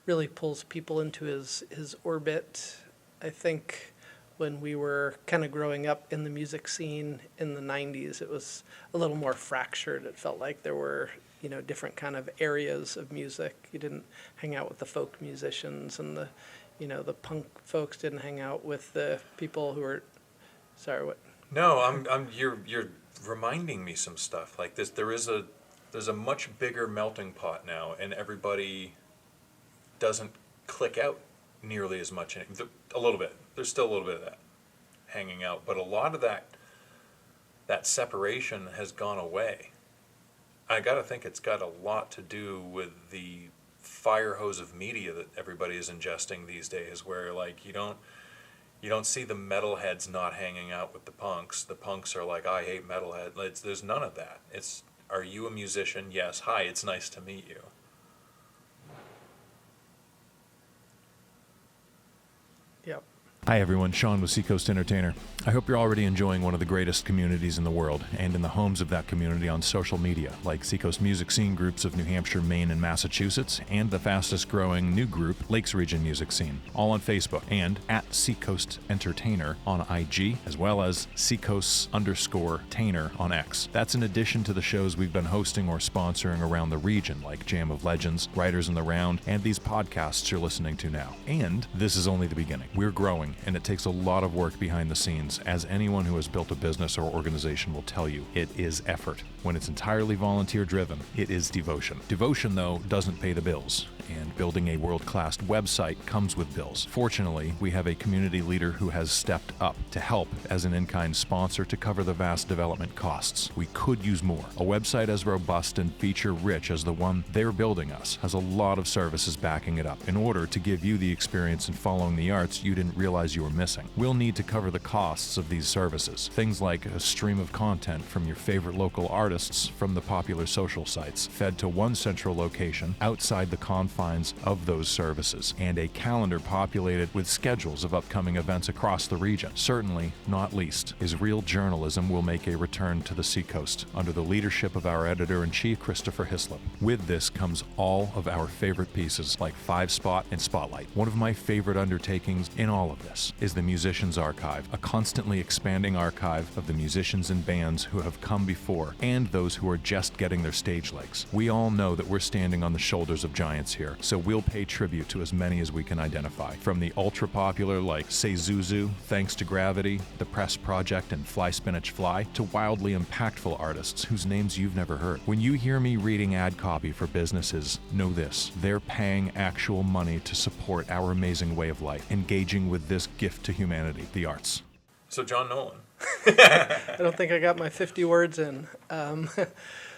really pulls people into his orbit. I think when we were kind of growing up in the music scene in the 90s, it was a little more fractured. It felt like there were, different kind of areas of music. You didn't hang out with the folk musicians, and the punk folks didn't hang out with the people who were, sorry, what? No, you're reminding me some stuff like this. There's a much bigger melting pot now, and everybody doesn't click out nearly as much. A little bit. There's still a little bit of that hanging out, but a lot of that separation has gone away. I got to think it's got a lot to do with the fire hose of media that everybody is ingesting these days, where like you don't see the metalheads not hanging out with the punks. The punks are like, I hate metalhead. There's none of that. It's, are you a musician? Yes. Hi, it's nice to meet you. Yep. Hi everyone, Sean with Seacoast Entertainer. I hope you're already enjoying one of the greatest communities in the world, and in the homes of that community on social media, like Seacoast Music Scene groups of New Hampshire, Maine, and Massachusetts, and the fastest growing new group, Lakes Region Music Scene, all on Facebook, and at Seacoast Entertainer on IG, as well as Seacoast_Tainer on X. That's in addition to the shows we've been hosting or sponsoring around the region, like Jam of Legends, Writers in the Round, and these podcasts you're listening to now. And this is only the beginning. We're growing, and it takes a lot of work behind the scenes. As anyone who has built a business or organization will tell you, it is effort. When it's entirely volunteer driven, it is devotion. Devotion, though, doesn't pay the bills, and building a world-class website comes with bills. Fortunately, we have a community leader who has stepped up to help as an in-kind sponsor to cover the vast development costs. We could use more. A website as robust and feature-rich as the one they're building us has a lot of services backing it up in order to give you the experience in following the arts you didn't realize you were missing. We'll need to cover the costs of these services. Things like a stream of content from your favorite local artists from the popular social sites, fed to one central location outside the confines of those services, and a calendar populated with schedules of upcoming events across the region. Certainly, not least, is real journalism will make a return to the Seacoast under the leadership of our editor-in-chief, Christopher Hislop. With this comes all of our favorite pieces like 5 Spot and Spotlight. One of my favorite undertakings in all of this is the Musicians Archive, a constantly expanding archive of the musicians and bands who have come before and those who are just getting their stage legs. We all know that we're standing on the shoulders of giants here, so we'll pay tribute to as many as we can identify. From the ultra-popular like Say Zuzu, Thanks to Gravity, The Press Project, and Fly Spinach Fly, to wildly impactful artists whose names you've never heard. When you hear me reading ad copy for businesses, know this: they're paying actual money to support our amazing way of life, engaging with this gift to humanity, the arts. So John Nolan. I don't think I got my 50 words in.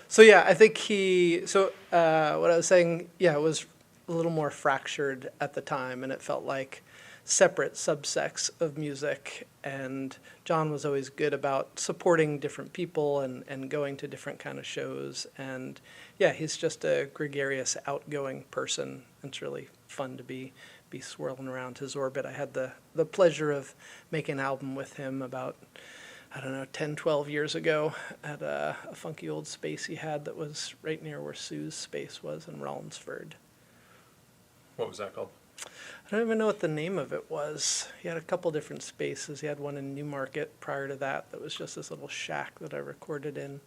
So yeah, I think what I was saying, it was a little more fractured at the time, and it felt like separate subsects of music, and John was always good about supporting different people and going to different kind of shows, and yeah, he's just a gregarious, outgoing person. It's really fun to be swirling around his orbit. I had the pleasure of making an album with him about, 10, 12 years ago at a funky old space he had that was right near where Sue's space was in Rollinsford. What was that called? I don't even know what the name of it was. He had a couple different spaces. He had one in Newmarket prior to that was just this little shack that I recorded in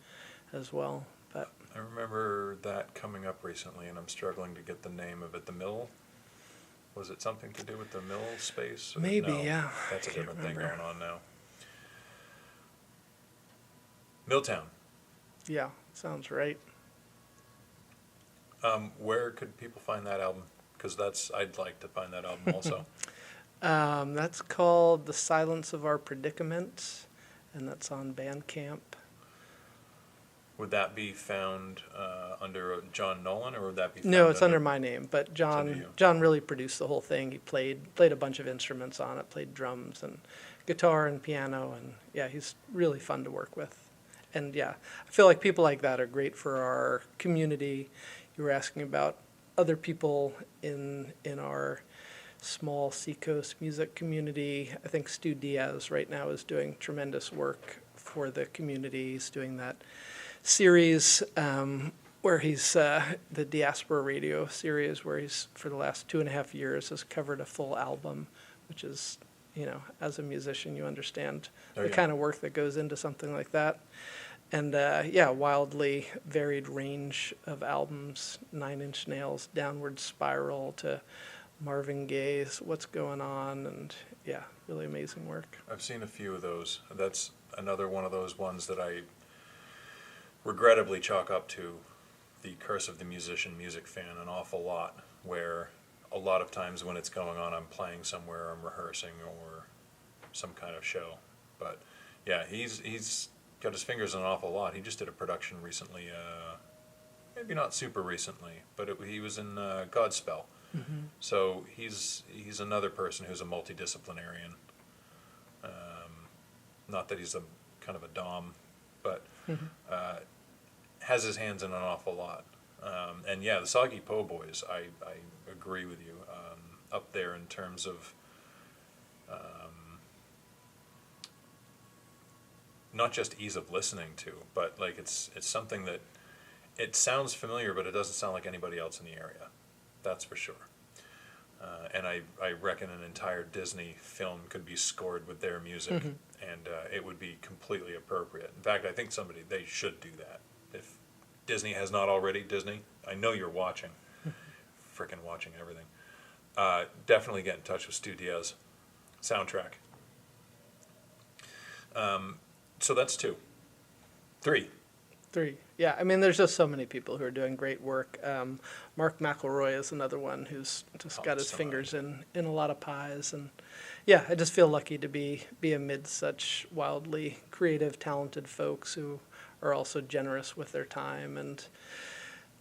as well. But I remember that coming up recently, and I'm struggling to get the name of it. The Mill? Was it something to do with the Mill space? Maybe, No, yeah. That's a different thing remember. going on now. Milltown. Yeah, sounds right. Where could people find that album? Because I'd like to find that album also. That's called The Silence of Our Predicament, and that's on Bandcamp. Would that be found under John Nolan, or would that be found No, it's under my name, but under you. John really produced the whole thing. He played a bunch of instruments on it, played drums and guitar and piano, and yeah, he's really fun to work with. And yeah, I feel like people like that are great for our community. You were asking about other people in our small Seacoast music community. I think Stu Diaz right now is doing tremendous work for the community. He's doing that series where he's the Diaspora Radio series, where he's for the last 2.5 years has covered a full album, which is, as a musician, you understand the kind of work that goes into something like that. And wildly varied range of albums, 9 Inch Nails, Downward Spiral to Marvin Gaye's What's Going On, and really amazing work. I've seen a few of those. That's another one of those ones that I regrettably chalk up to the curse of the musician, music fan an awful lot, where a lot of times when it's going on, I'm playing somewhere, I'm rehearsing, or some kind of show. But yeah, he's got his fingers in an awful lot. He just did a production recently, maybe not super recently, but he was in Godspell. Mm-hmm. So he's another person who's a multidisciplinarian. Not that he's a kind of a dom, but has his hands in an awful lot. And the Soggy Po Boys, I agree with you, up there in terms of not just ease of listening to, but like it's something that it sounds familiar, but it doesn't sound like anybody else in the area. That's for sure. And I reckon an entire Disney film could be scored with their music, and it would be completely appropriate. In fact, I think they should do that. If Disney has not already, Disney, I know you're watching, frickin' watching everything. Definitely get in touch with Stu Diaz soundtrack. So that's 2. 3. 3. Yeah, I mean, there's just so many people who are doing great work. Mark McElroy is another one who's just got his fingers in a lot of pies. And I just feel lucky to be amid such wildly creative, talented folks who are also generous with their time. And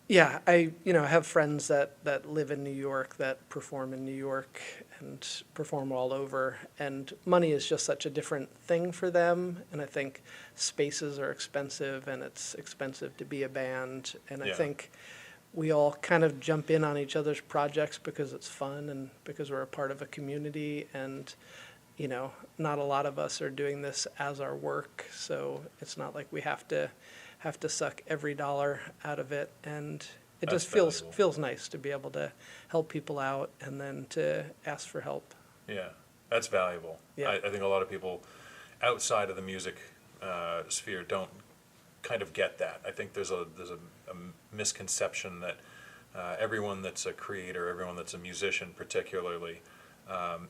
I have friends that live in New York, that perform in New York and perform all over, and money is just such a different thing for them, and I think spaces are expensive, and it's expensive to be a band, and I think we all kind of jump in on each other's projects because it's fun and because we're a part of a community, and not a lot of us are doing this as our work, so it's not like we have to suck every dollar out of it, and it just feels nice to be able to help people out and then to ask for help. Yeah, that's valuable. Yeah. I think a lot of people outside of the music sphere don't kind of get that. I think there's a misconception that everyone that's a creator, everyone that's a musician particularly,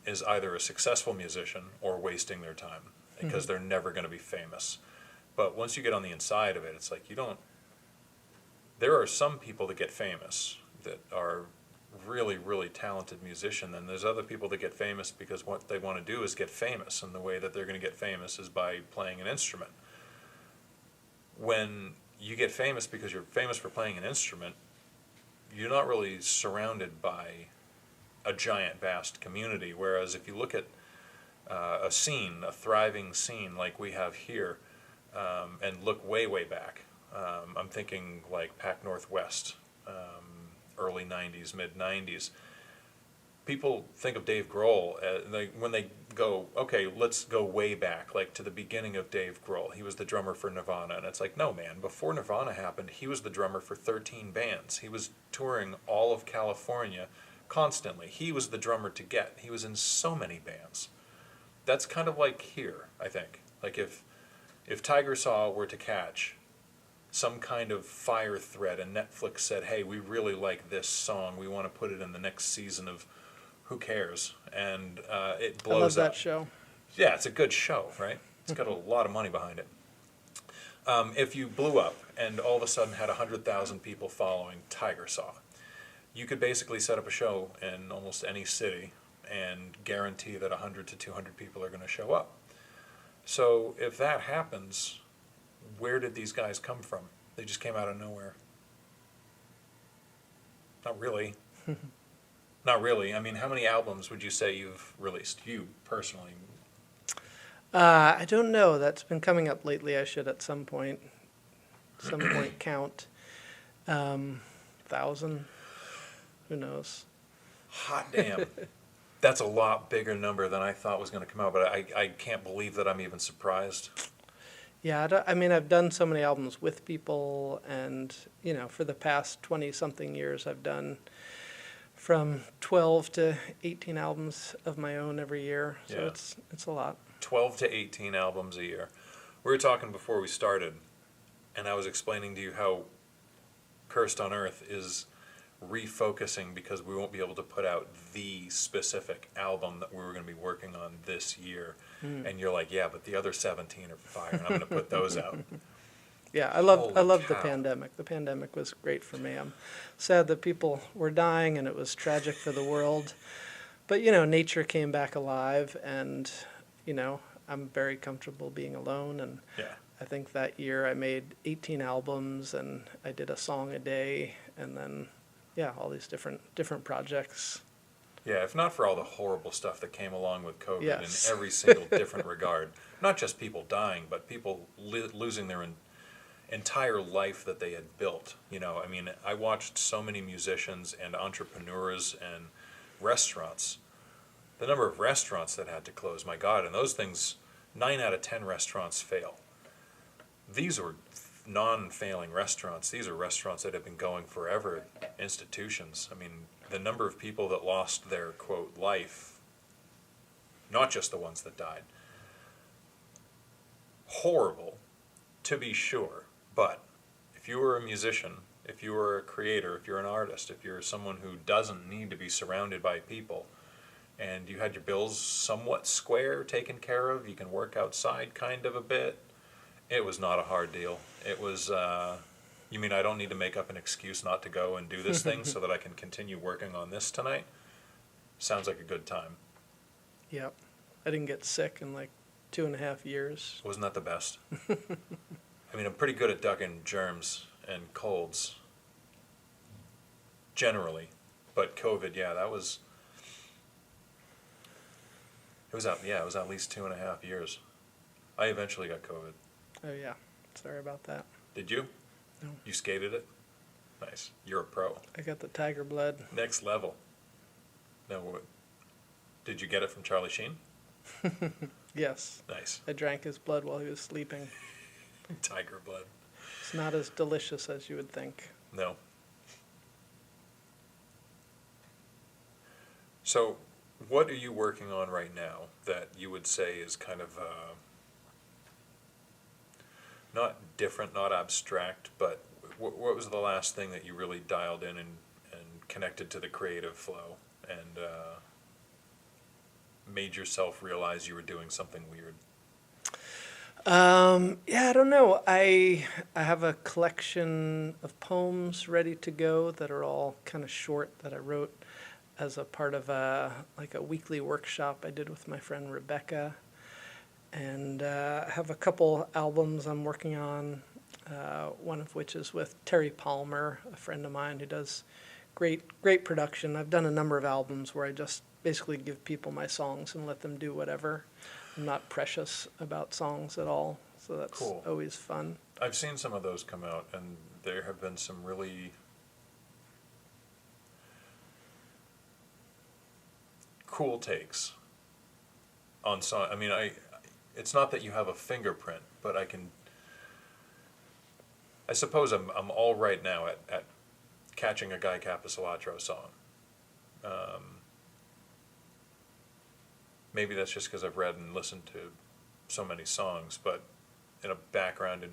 is either a successful musician or wasting their time because they're never going to be famous. But once you get on the inside of it, it's like there are some people that get famous that are really, really talented musicians, and there's other people that get famous because what they want to do is get famous, and the way that they're going to get famous is by playing an instrument. When you get famous because you're famous for playing an instrument, you're not really surrounded by a giant, vast community, whereas if you look at a thriving scene like we have here, and look way, way back. I'm thinking like Pac Northwest, early 90s, mid 90s. People think of Dave Grohl, when they go, okay, let's go way back, like to the beginning of Dave Grohl. He was the drummer for Nirvana, and it's like, no, man, before Nirvana happened, he was the drummer for 13 bands. He was touring all of California constantly. He was the drummer to get. He was in so many bands. That's kind of like here, I think. Like if Tiger Saw were to catch some kind of fire thread and Netflix said, hey, we really like this song, we want to put it in the next season of Who Cares? And it blows up. I love that show. Yeah, it's a good show, right? It's got a lot of money behind it. If you blew up and all of a sudden had 100,000 people following Tiger Saw, you could basically set up a show in almost any city and guarantee that 100 to 200 people are going to show up. So if that happens, where did these guys come from? They just came out of nowhere. Not really. Not really. I mean, how many albums would you say you've released, you personally? I don't know. That's been coming up lately. I should at some point count. 1,000. Who knows? Hot damn. That's a lot bigger number than I thought was going to come out, but I can't believe that I'm even surprised. Yeah, I mean, I've done so many albums with people, and, you know, for the past 20-something years, I've done from 12 to 18 albums of my own every year, so Yeah. it's a lot. 12 to 18 albums a year. We were talking before we started, and I was explaining to you how Cursed on Earth is refocusing because we won't be able to put out the specific album that we were going to be working on this year. And you're like, yeah, but the other 17 are fire, and I'm going to put those out. Yeah, I loved Holy the cow. pandemic. The pandemic was great for me. I'm sad that people were dying and it was tragic for the world. But, you know, nature came back alive, and, you know, I'm very comfortable being alone. And Yeah. I think that year I made 18 albums, and I did a song a day, and then, yeah, all these different projects. Yeah, if not for all the horrible stuff that came along with COVID Yes. in every single different regard, not just people dying, but people losing their entire life that they had built. You know, I mean, I watched so many musicians and entrepreneurs and restaurants. The number of restaurants that had to close, my God, and those things, 9 out of 10 restaurants fail. These were non-failing restaurants. These are restaurants that have been going forever, institutions. I mean, the number of people that lost their, quote, life, not just the ones that died. Horrible, to be sure, but if you were a musician, if you were a creator, if you're an artist, if you're someone who doesn't need to be surrounded by people, and you had your bills somewhat square, taken care of, you can work outside kind of a bit, it was not a hard deal. It was, you mean I don't need to make up an excuse not to go and do this thing so that I can continue working on this tonight? Sounds like a good time. Yep. I didn't get sick in like 2.5 years. Wasn't that the best? I mean, I'm pretty good at ducking germs and colds, generally. But COVID, yeah, it was at least 2.5 years. I eventually got COVID. Oh, yeah. Sorry about that. Did you? No. You skated it? Nice. You're a pro. I got the tiger blood. Next level. Now, did you get it from Charlie Sheen? Yes. Nice. I drank his blood while he was sleeping. Tiger blood. It's not as delicious as you would think. No. So, what are you working on right now that you would say is kind of not different, not abstract, but what was the last thing that you really dialed in and connected to the creative flow and made yourself realize you were doing something weird? Yeah, I don't know. I have a collection of poems ready to go that are all kind of short that I wrote as a part of a weekly workshop I did with my friend Rebecca. And I have a couple albums I'm working on, one of which is with Terry Palmer, a friend of mine who does great production. I've done a number of albums where I just basically give people my songs and let them do whatever. I'm not precious about songs at all, so that's Cool. always fun. I've seen some of those come out, and there have been some really cool takes on song. I mean, it's not that you have a fingerprint, but I suppose I'm all right now at catching a Guy Capecelatro song. Maybe that's just because I've read and listened to so many songs, but in a background in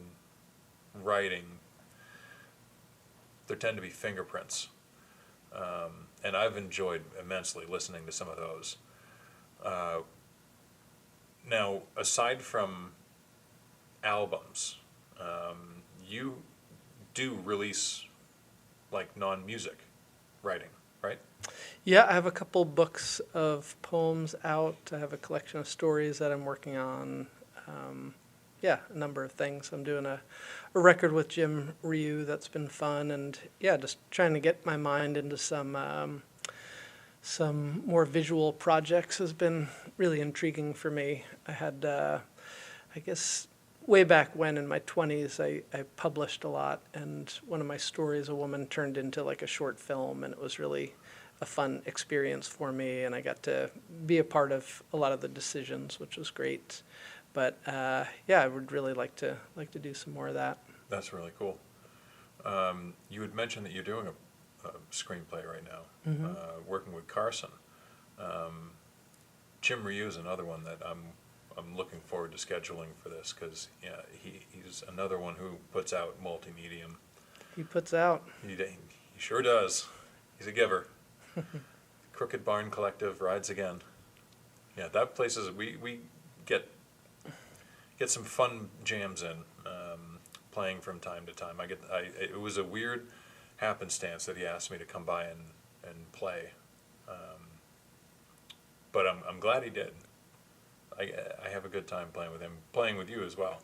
writing, there tend to be fingerprints. And I've enjoyed immensely listening to some of those. Now, aside from albums, you do release like non-music writing, right? Yeah, I have a couple books of poems out. I have a collection of stories that I'm working on. Yeah, a number of things. I'm doing a record with Jim Ryu that's been fun, and yeah, just trying to get my mind into some more visual projects has been really intriguing for me. I had, I guess, way back when in my 20s, I published a lot, and one of my stories, a woman turned into like a short film, and it was really a fun experience for me, and I got to be a part of a lot of the decisions, which was great. But yeah, I would really like to do some more of that. That's really cool. You had mentioned that you're doing a screenplay right now, working with Carson. Jim Ryu is another one that I'm looking forward to scheduling for this, because he's another one who puts out multimedia. He puts out. He sure does. He's a giver. Crooked Barn Collective rides again. Yeah, that place is, we get some fun jams in, playing from time to time. It was a weird happenstance that he asked me to come by and play, but I'm glad he did. I have a good time playing with him, playing with you as well.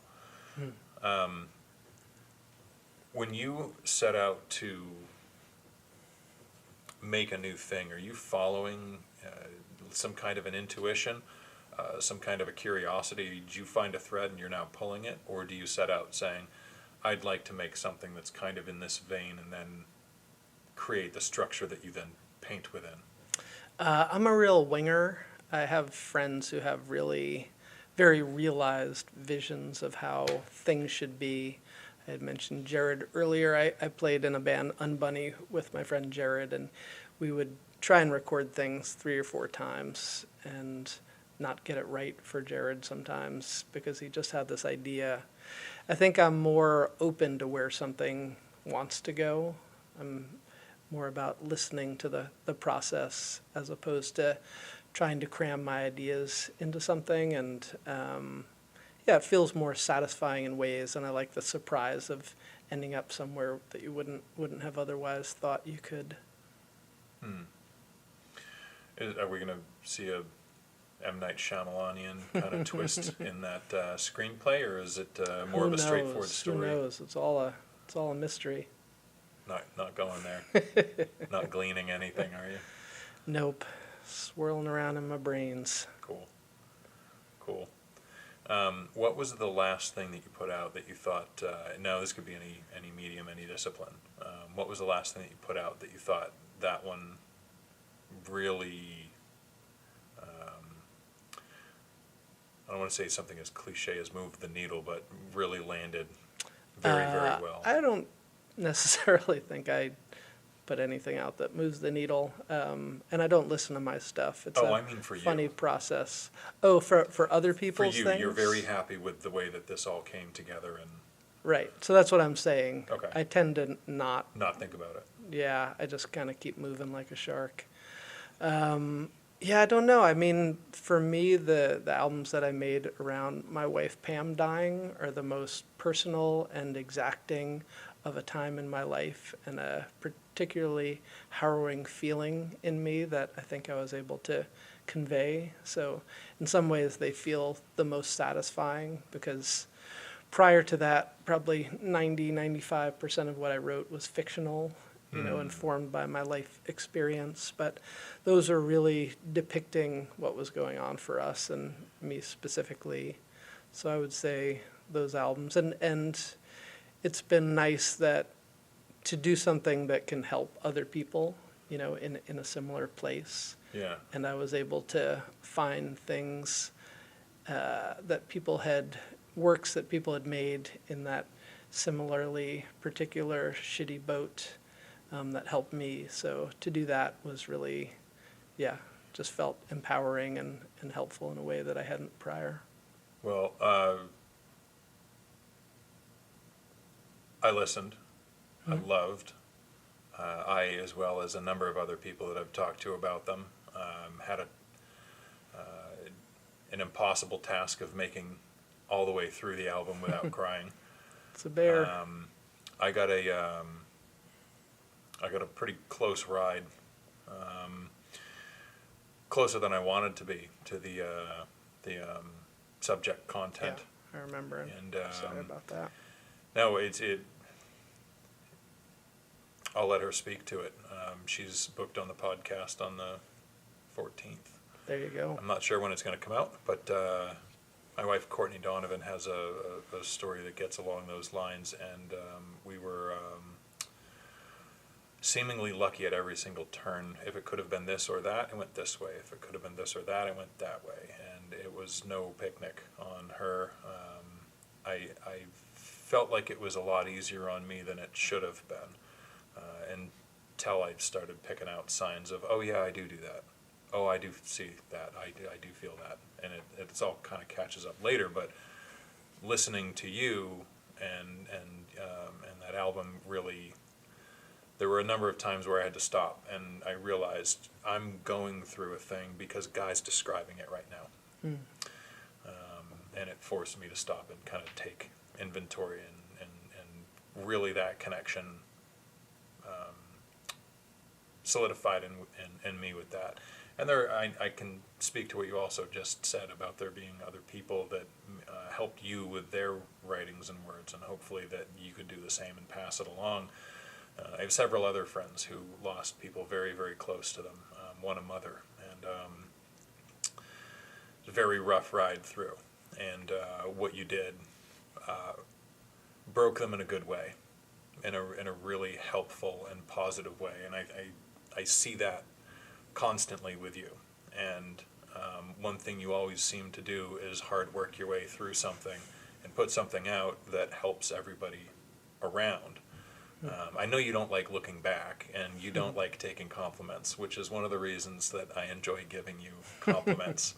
When you set out to make a new thing, are you following some kind of an intuition, some kind of a curiosity? Did you find a thread and you're now pulling it, or do you set out saying, I'd like to make something that's kind of in this vein, and then create the structure that you then paint within? I'm a real winger. I have friends who have really very realized visions of how things should be. I had mentioned Jared earlier. I played in a band, Unbunny, with my friend Jared, and we would try and record things 3 or 4 times and not get it right for Jared sometimes because he just had this idea. I think I'm more open to where something wants to go. I'm more about listening to the process as opposed to trying to cram my ideas into something. And yeah, it feels more satisfying in ways, and I like the surprise of ending up somewhere that you wouldn't have otherwise thought you could. Are we going to see a M. Night Shyamalanian kind of twist in that screenplay, or is it more of a straightforward story? Who knows? It's all a mystery. Not going there. Not gleaning anything, are you? Nope. Swirling around in my brains. Cool. What was the last thing that you put out that you thought, no, this could be any medium, any discipline. What was the last thing that you put out that you thought that one really, I don't want to say something as cliche as moved the needle, but really landed very, very well? I don't necessarily think I put anything out that moves the needle, and I don't listen to my stuff. It's I mean for funny you. process. Oh, for other For people's you, things? you're very happy with the way that this all came together and Right, so that's what I'm saying. Okay. I tend to not think about it. Yeah, I just kind of keep moving like a shark. Yeah, I don't know. I mean, for me, the albums that I made around my wife Pam dying are the most personal and exacting of a time in my life, and a particularly harrowing feeling in me that I think I was able to convey. So in some ways, they feel the most satisfying because prior to that, probably 95% of what I wrote was fictional, informed by my life experience. But those are really depicting what was going on for us and me specifically. So I would say those albums. And it's been nice to do something that can help other people, in a similar place. Yeah. And I was able to find things that people had, works that people had made in that similarly particular shitty boat that helped me. So to do that was really, just felt empowering and helpful in a way that I hadn't prior. Well, I listened. I loved. I, as well as a number of other people that I've talked to about them, had an impossible task of making all the way through the album without crying. It's a bear. I got a pretty close ride, closer than I wanted to be to the subject content. Yeah, I remember. And sorry about that. no, I'll let her speak to it. She's booked on the podcast on the 14th. There you go. I'm not sure when it's going to come out, but my wife Courtney Donovan has a story that gets along those lines, and we were seemingly lucky at every single turn. If it could have been this or that, it went this way. If it could have been this or that, it went that way. And it was no picnic on her. I felt like it was a lot easier on me than it should have been, until I started picking out signs of, oh yeah, I do that. Oh, I do see that. I do feel that. And it's all kind of catches up later. But listening to you and that album really, there were a number of times where I had to stop, and I realized I'm going through a thing because Guy's describing it right now. And it forced me to stop and kind of take inventory and really that connection solidified in me with that. And I can speak to what you also just said about there being other people that helped you with their writings and words, and hopefully that you could do the same and pass it along. I have several other friends who lost people very, very close to them, one a mother, and it was a very rough ride through. And what you did broke them in a good way, in a really helpful and positive way. And I see that constantly with you. And one thing you always seem to do is hard work your way through something and put something out that helps everybody around. I know you don't like looking back, and you don't like taking compliments, which is one of the reasons that I enjoy giving you compliments.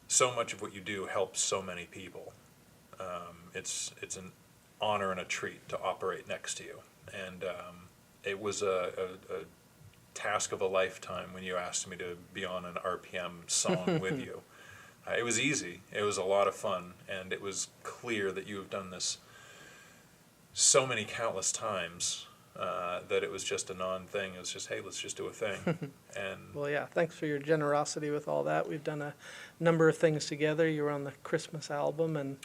So much of what you do helps so many people. It's an honor and a treat to operate next to you. And it was a task of a lifetime when you asked me to be on an RPM song with you. It was easy. It was a lot of fun, and it was clear that you have done this so many countless times that it was just a non-thing. It was just, hey, let's just do a thing. And Well, yeah, thanks for your generosity with all that. We've done a number of things together. You were on the Christmas album, and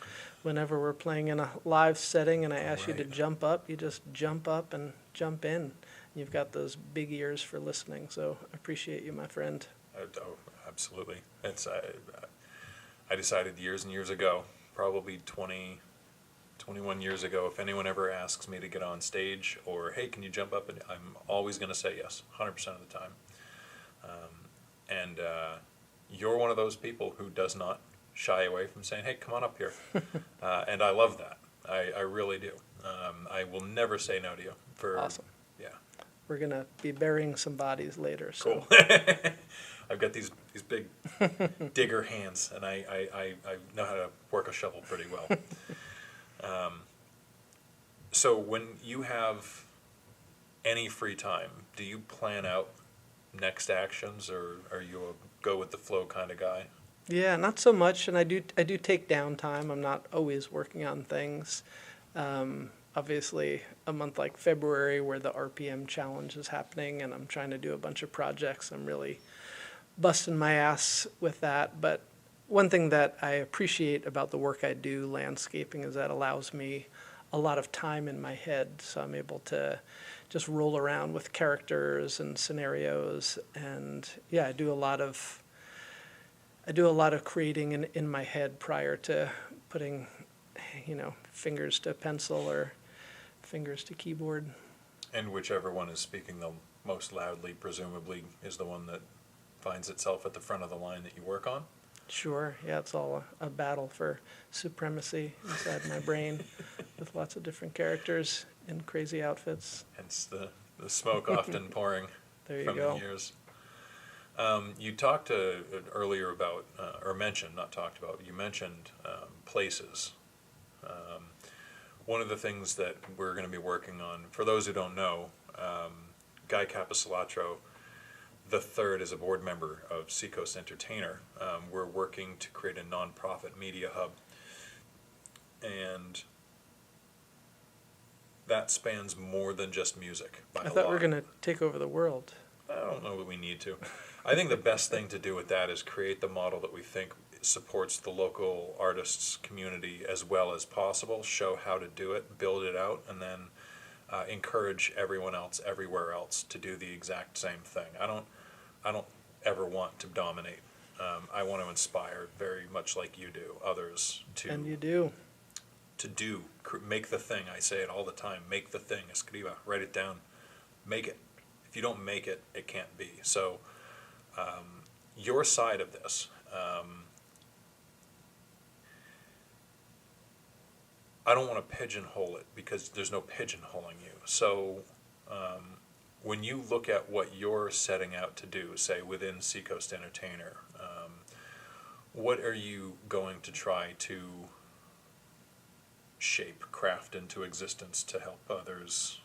whenever we're playing in a live setting and I ask you to Right. jump up, you just jump up and jump in. You've got those big ears for listening, so I appreciate you, my friend. oh, absolutely. I decided years and years ago, probably 21 years ago, if anyone ever asks me to get on stage or, hey, can you jump up? And I'm always going to say yes, 100% of the time. And you're one of those people who does not shy away from saying, hey, come on up here. And I love that. I really do. I will never say no to you. Awesome. Yeah. We're going to be burying some bodies later, so Cool. I've got these big digger hands, and I know how to work a shovel pretty well. So when you have any free time, do you plan out next actions, or are you a go with the flow kind of guy? yeah, not so much, and I do take downtime. I'm not always working on things. Obviously, a month like February, where the RPM challenge is happening, and I'm trying to do a bunch of projects, I'm really busting my ass with that. But one thing that I appreciate about the work I do, landscaping, is that allows me a lot of time in my head, so I'm able to just roll around with characters and scenarios, and yeah, I do a lot of creating in my head prior to putting, fingers to pencil or fingers to keyboard. And whichever one is speaking the most loudly, presumably, is the one that finds itself at the front of the line that you work on? Sure, yeah, it's all a battle for supremacy inside my brain with lots of different characters in crazy outfits. Hence the smoke often pouring There you from go. the ears. You talked earlier about, or mentioned, not talked about, you mentioned places. One of the things that we're going to be working on, for those who don't know, Guy Capecelatro the third is a board member of Seacoast Entertainer. We're working to create a nonprofit media hub, and that spans more than just music. By I thought we were going to take over the world. I don't know that we need to. I think the best thing to do with that is create the model that we think supports the local artists community as well as possible, show how to do it, build it out, and then encourage everyone else everywhere else to do the exact same thing. I don't ever want to dominate. I want to inspire, very much like you do, others to And you do. to do. Make the thing. I say it all the time. Make the thing. Escriba. Write it down. Make it. If you don't make it, it can't be. So your side of this. I don't want to pigeonhole it because there's no pigeonholing you. So when you look at what you're setting out to do, say within Seacoast Entertainer, what are you going to try to shape, craft into existence to help others?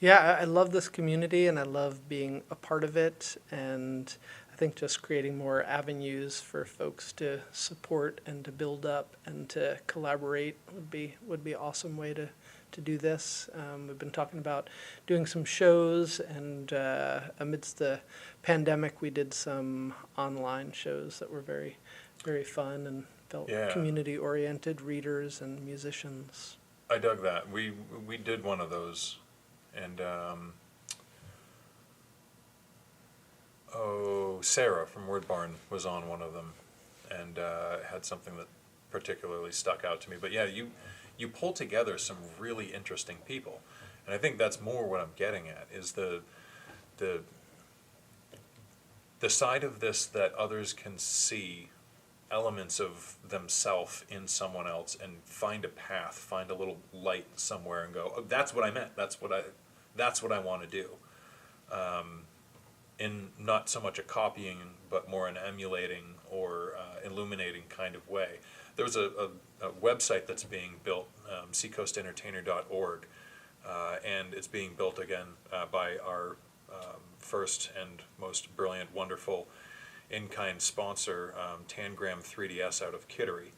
Yeah, I love this community and I love being a part of it, and I think just creating more avenues for folks to support and to build up and to collaborate would be an awesome way to do this. We've been talking about doing some shows, and amidst the pandemic, we did some online shows that were very, very fun and felt community oriented, readers and musicians. I dug that. We did one of those, and Sarah from Word Barn was on one of them, and had something that particularly stuck out to me. But yeah, you pull together some really interesting people, and I think that's more what I'm getting at is the side of this that others can see elements of themselves in someone else and find a path, find a little light somewhere, and go, oh, that's what I meant. That's what I want to do. In not so much a copying, but more an emulating or illuminating kind of way. There was a website that's being built, seacoastentertainer.org, and it's being built again by our first and most brilliant, wonderful, in-kind sponsor, Tangram 3DS out of Kittery.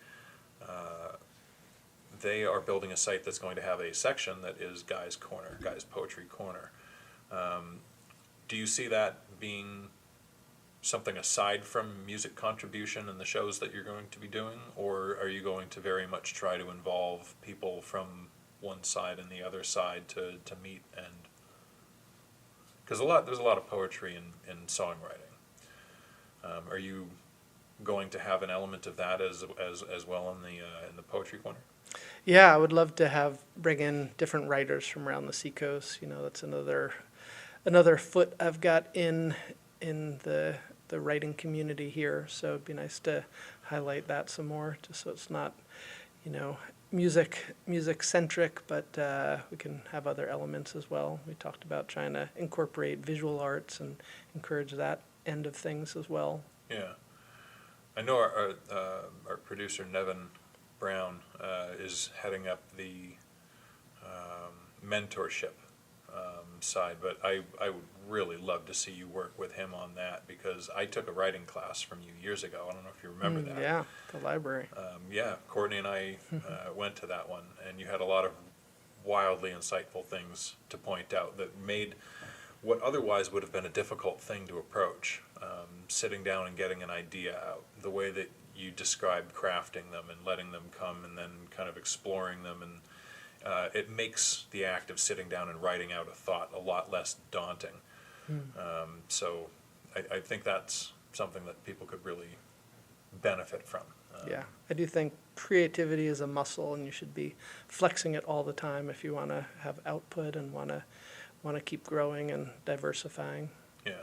They are building a site that's going to have a section that is Guy's Corner, Guy's Poetry Corner. Do you see that being something aside from music contribution and the shows that you're going to be doing, or are you going to very much try to involve people from one side and the other side to meet? And because there's a lot of poetry in songwriting. Are you going to have an element of that as well in the Poetry Corner? Yeah, I would love to bring in different writers from around the Seacoast. That's another foot I've got in the writing community here. So it'd be nice to highlight that some more, just so it's not, music centric, but we can have other elements as well. We talked about trying to incorporate visual arts and encourage that end of things as well. Yeah, I know our producer Nevin Brown is heading up the mentorship side, but I would really love to see you work with him on that, because I took a writing class from you years ago. I don't know if you remember that. Yeah, the library. Yeah, Courtney and I went to that one, and you had a lot of wildly insightful things to point out that made what otherwise would have been a difficult thing to approach, sitting down and getting an idea out, the way that you described crafting them and letting them come and then kind of exploring them, and it makes the act of sitting down and writing out a thought a lot less daunting. So I think that's something that people could really benefit from. Yeah, I do think creativity is a muscle, and you should be flexing it all the time if you want to have output and want to keep growing and diversifying. Yeah.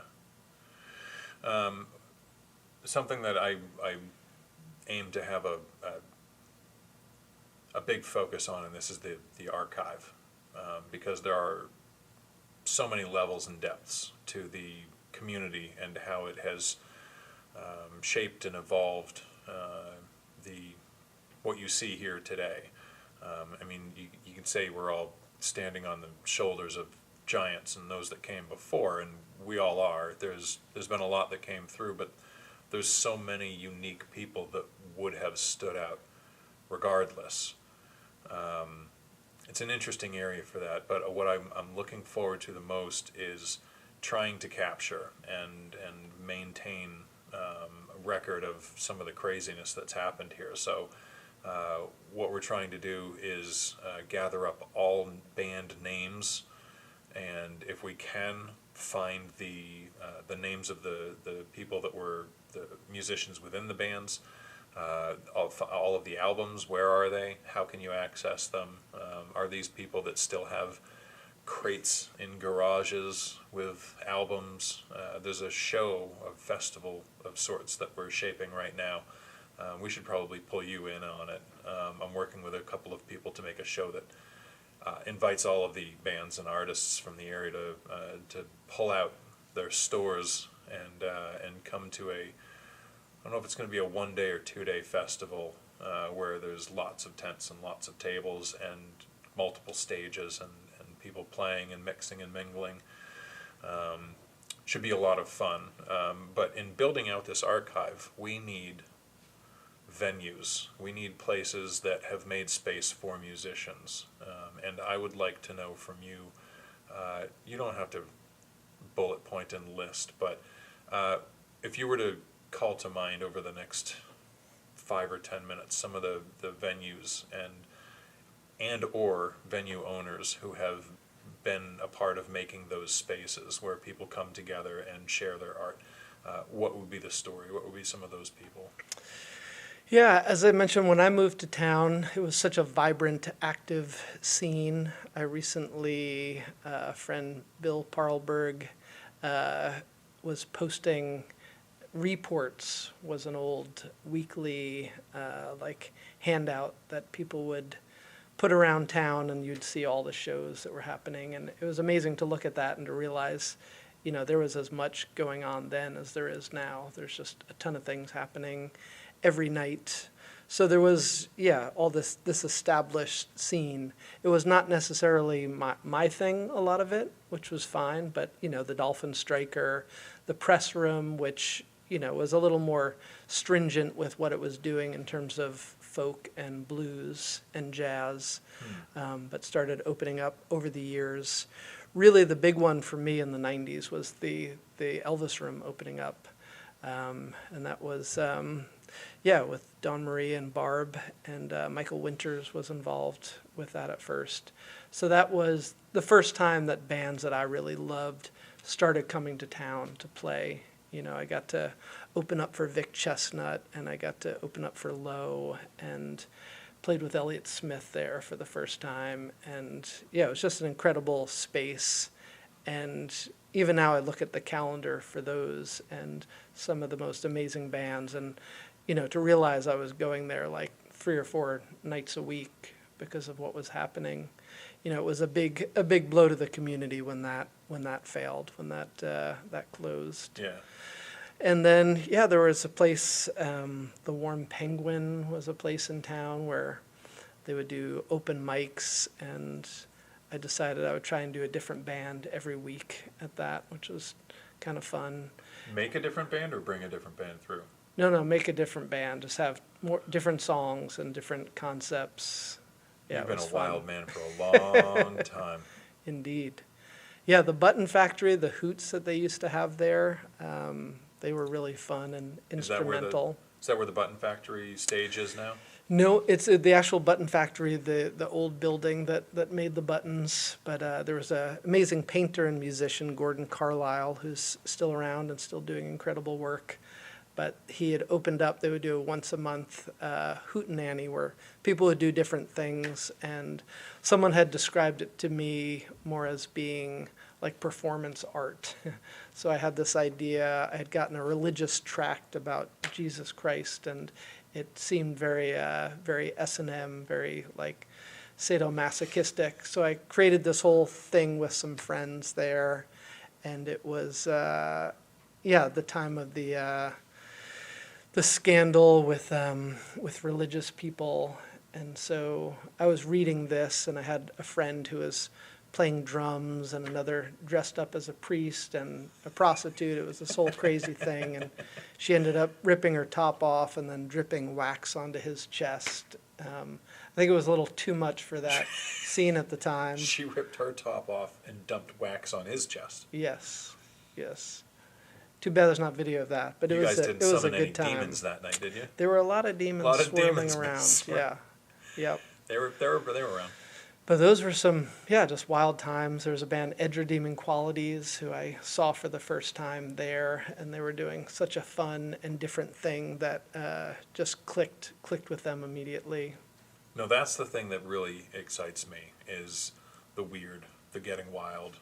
Something that I aim to have a big focus on, and this is the archive, because there are so many levels and depths to the community and how it has shaped and evolved what you see here today. I mean, you can say we're all standing on the shoulders of giants and those that came before, and we all are. There's been a lot that came through, but there's so many unique people that would have stood out regardless. It's an interesting area for that, but what I'm looking forward to the most is trying to capture and maintain a record of some of the craziness that's happened here. So what we're trying to do is gather up all band names, and if we can find the names of the people that were the musicians within the bands, All of the albums, where are they? How can you access them? Are these people that still have crates in garages with albums? There's a show, a festival of sorts that we're shaping right now. We should probably pull you in on it. I'm working with a couple of people to make a show that invites all of the bands and artists from the area to pull out their stores and come to I don't know if it's going to be a 1-day or 2-day festival where there's lots of tents and lots of tables and multiple stages and people playing and mixing and mingling. Should be a lot of fun. But in building out this archive, we need venues. We need places that have made space for musicians. And I would like to know from you, you don't have to bullet point and list, but if you were to call to mind over the next 5 or 10 minutes some of the venues and or venue owners who have been a part of making those spaces where people come together and share their art, what would be the story? What would be some of those people? Yeah, as I mentioned, when I moved to town, it was such a vibrant, active scene. I recently, a friend, Bill Parlberg, was posting Reports, was an old weekly handout that people would put around town, and you'd see all the shows that were happening. And it was amazing to look at that and to realize, there was as much going on then as there is now. There's just a ton of things happening every night. So there was, all this established scene. It was not necessarily my thing, a lot of it, which was fine, but, the Dolphin Striker, the Press Room, which, was a little more stringent with what it was doing in terms of folk and blues and jazz, but started opening up over the years. Really the big one for me in the 90s was the Elvis Room opening up. And that was, with Dawn Marie and Barb, and Michael Winters was involved with that at first. So that was the first time that bands that I really loved started coming to town to play. I got to open up for Vic Chestnut, and I got to open up for Lowe, and played with Elliott Smith there for the first time. And it was just an incredible space. And even now I look at the calendar for those and some of the most amazing bands, and to realize I was going there like 3 or 4 nights a week because of what was happening. It was a big blow to the community when that failed, when that closed. Yeah. And then there was a place, the Warm Penguin was a place in town where they would do open mics, and I decided I would try and do a different band every week at that, which was kind of fun. Make a different band or bring a different band through? No, make a different band. Just have more different songs and different concepts. Yeah, You've been a fun. wild man for a long time. Indeed. Yeah, the Button Factory, the hoots that they used to have there, they were really fun and instrumental. Is that where the Button Factory stage is now? No, it's the actual Button Factory, the old building that made the buttons. But there was an amazing painter and musician, Gordon Carlisle, who's still around and still doing incredible work. But he had opened up, they would do a once a month hootenanny where people would do different things. And someone had described it to me more as being like performance art. So I had this idea, I had gotten a religious tract about Jesus Christ, and it seemed very S&M, very like sadomasochistic. So I created this whole thing with some friends there, and it was, the time of the scandal with religious people. And so I was reading this, and I had a friend who was playing drums and another dressed up as a priest and a prostitute. It was this whole crazy thing, and she ended up ripping her top off and then dripping wax onto his chest. I think it was a little too much for that scene at the time. She ripped her top off and dumped wax on his chest. Yes. Too bad there's not video of that, but it was a good time. Demons that night, did you? There were a lot of demons swirling around. Yeah, yep. They were around. But those were some, yeah, just wild times. There was a band, Edge Redeeming Qualities, who I saw for the first time there, and they were doing such a fun and different thing that just clicked with them immediately. No, that's the thing that really excites me is the weird, the getting wild.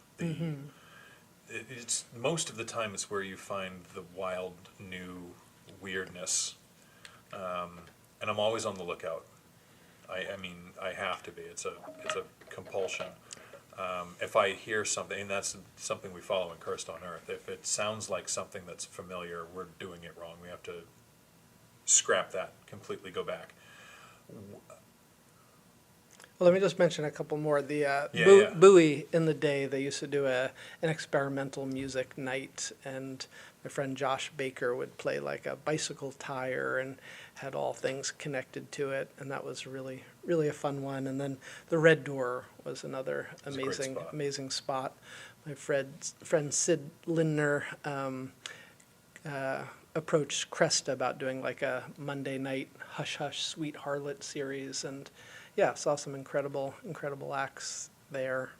It's most of the time it's where you find the wild new weirdness, and I'm always on the lookout. I mean, I have to be. It's a compulsion. If I hear something, and that's something we follow in Cursed on Earth, if it sounds like something that's familiar, we're doing it wrong. We have to scrap that, completely go back. Well, let me just mention a couple more. The Yeah. Bowie, in the day, they used to do an experimental music night, and my friend Josh Baker would play like a bicycle tire and had all things connected to it, and that was really, really a fun one. And then the Red Door was another It's a great spot. amazing spot. My friend Sid Lindner approached Cresta about doing like a Monday night Hush Hush Sweet Harlot series, and yeah, saw some incredible acts there.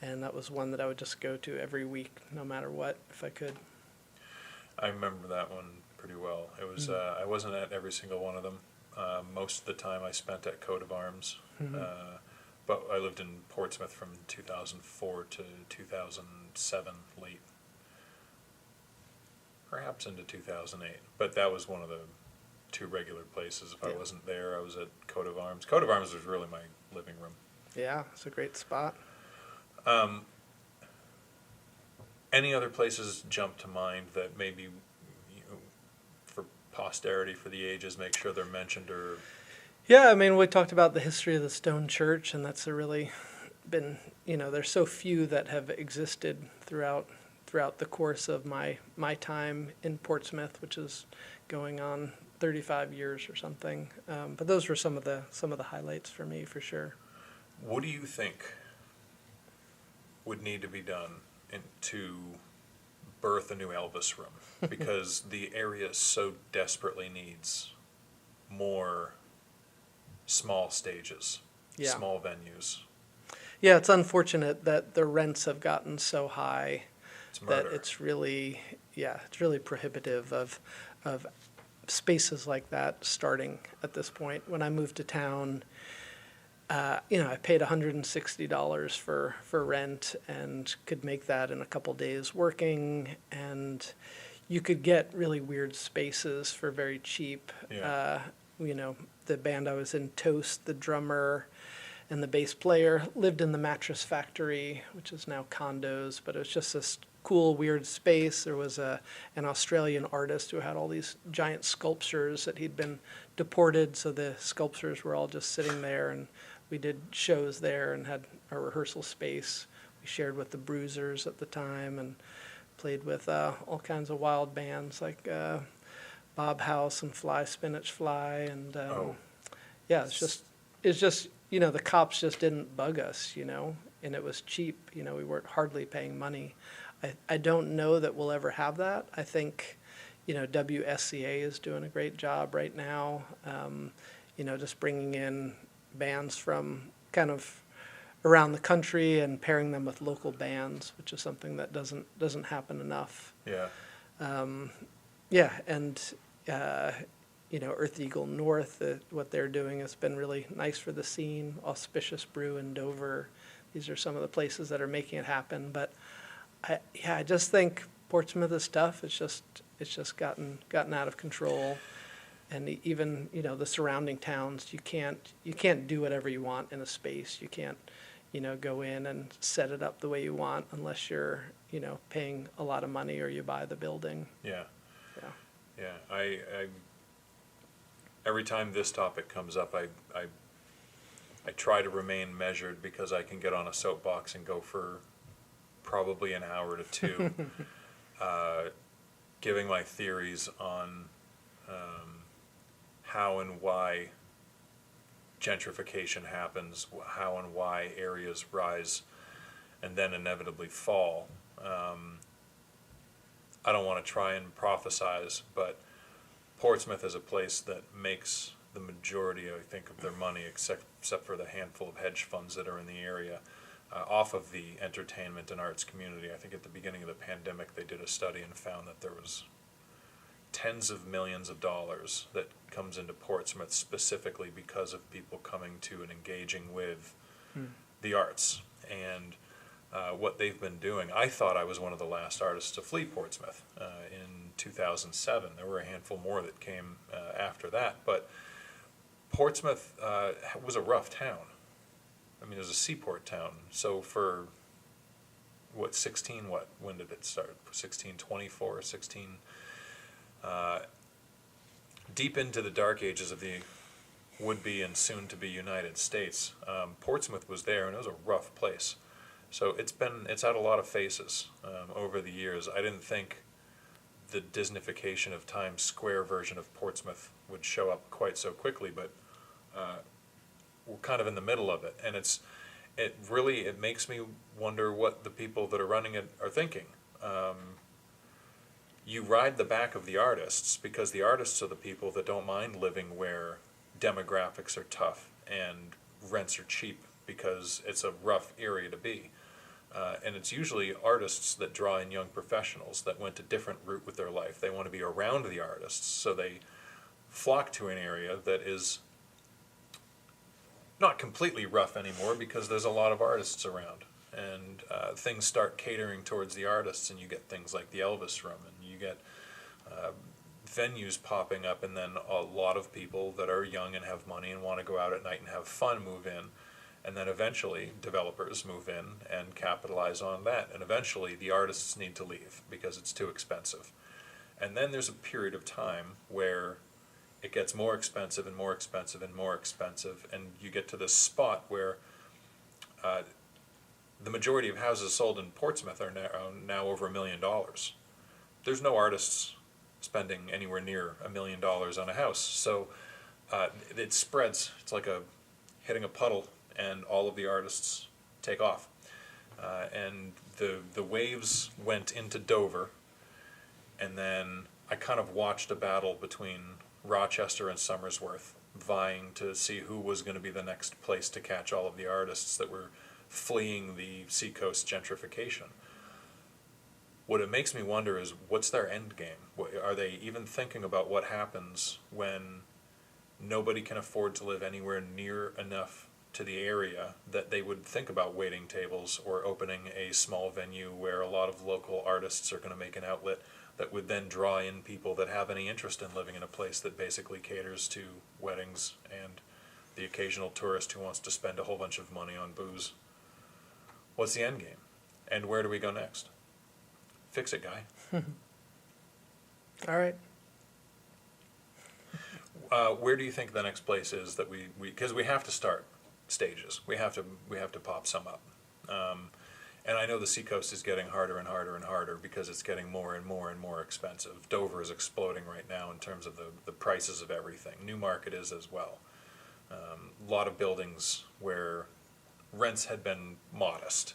And that was one that I would just go to every week, no matter what, if I could. I remember that one pretty well. It was I wasn't at every single one of them. Most of the time I spent at Coat of Arms, but I lived in Portsmouth from 2004 to 2007, late, perhaps into 2008. But that was one of the two regular places. If I wasn't there, I was at Coat of Arms. Coat of Arms was really my living room. Yeah, it's a great spot. Any other places jump to mind that maybe, for posterity, for the ages, make sure they're mentioned? Or Yeah, I mean, we talked about the history of the Stone Church, and that's a really been, there's so few that have existed throughout the course of my time in Portsmouth, which is going on 35 years or something. But those were some of the highlights for me, for sure. what do you think would need to be done to birth a new Elvis room? Because the area so desperately needs more small stages, Yeah. small venues. Yeah, it's unfortunate that the rents have gotten so high It's that murder. it's really prohibitive of spaces like that starting at this point. When I moved to town, I paid $160 for rent and could make that in a couple days working, and you could get really weird spaces for very cheap. Yeah. The band I was in, Toast, the drummer and the bass player lived in the Mattress Factory, which is now condos, but it was just this cool, weird space. There was an Australian artist who had all these giant sculptures that he'd been deported, so the sculptures were all just sitting there, and we did shows there and had a rehearsal space. We shared with the Bruisers at the time and played with all kinds of wild bands like Bob House and Fly Spinach Fly, and yeah, it's just the cops just didn't bug us, and it was cheap. We weren't hardly paying money. I don't know that we'll ever have that. I think, WSCA is doing a great job right now, just bringing in bands from kind of around the country and pairing them with local bands, which is something that doesn't happen enough. Yeah. Yeah, and Earth Eagle North, what they're doing has been really nice for the scene. Auspicious Brew in Dover, these are some of the places that are making it happen. But I just think Portsmouth is tough. It's just gotten out of control, and even the surrounding towns, you can't do whatever you want in a space. You can't go in and set it up the way you want unless you're paying a lot of money or you buy the building. Yeah. Yeah. Yeah. I every time this topic comes up, I try to remain measured because I can get on a soapbox and go for probably an hour to two, giving my theories on how and why gentrification happens, how and why areas rise and then inevitably fall. I don't want to try and prophesize, but Portsmouth is a place that makes the majority, I think, of their money, except for the handful of hedge funds that are in the area, off of the entertainment and arts community. I think at the beginning of the pandemic, they did a study and found that there was tens of millions of dollars that comes into Portsmouth specifically because of people coming to and engaging with the arts. And what they've been doing, I thought I was one of the last artists to flee Portsmouth in 2007. There were a handful more that came after that, but Portsmouth was a rough town. I mean, it was a seaport town. So for when did it start? 1624, 16, deep into the dark ages of the would-be and soon-to-be United States, Portsmouth was there, and it was a rough place. So it's had a lot of faces over the years. I didn't think the Disneyfication of Times Square version of Portsmouth would show up quite so quickly, but we're kind of in the middle of it, and it makes me wonder what the people that are running it are thinking. You ride the back of the artists because the artists are the people that don't mind living where demographics are tough and rents are cheap because it's a rough area to be. And it's usually artists that draw in young professionals that went a different route with their life. They want to be around the artists, so they flock to an area that is not completely rough anymore because there's a lot of artists around. And things start catering towards the artists, and you get things like the Elvis Room, and you get venues popping up, and then a lot of people that are young and have money and want to go out at night and have fun move in. And then eventually developers move in and capitalize on that. And eventually the artists need to leave because it's too expensive. And then there's a period of time where it gets more expensive and more expensive and more expensive. And you get to this spot where the majority of houses sold in Portsmouth are now over $1 million. There's no artists spending anywhere near $1 million on a house. So it spreads. It's like hitting a puddle, and all of the artists take off. And the waves went into Dover, and then I kind of watched a battle between Rochester and Somersworth, vying to see who was going to be the next place to catch all of the artists that were fleeing the Seacoast gentrification. What it makes me wonder is, what's their end game? Are they even thinking about what happens when nobody can afford to live anywhere near enough to the area that they would think about waiting tables or opening a small venue where a lot of local artists are going to make an outlet that would then draw in people that have any interest in living in a place that basically caters to weddings and the occasional tourist who wants to spend a whole bunch of money on booze? What's the end game? And where do we go next? Fix it, guy. All right. Where do you think the next place is that because we have to start stages. We have to pop some up. And I know the Seacoast is getting harder and harder and harder because it's getting more and more and more expensive. Dover is exploding right now in terms of the prices of everything. Newmarket is as well. A lot of buildings where rents had been modest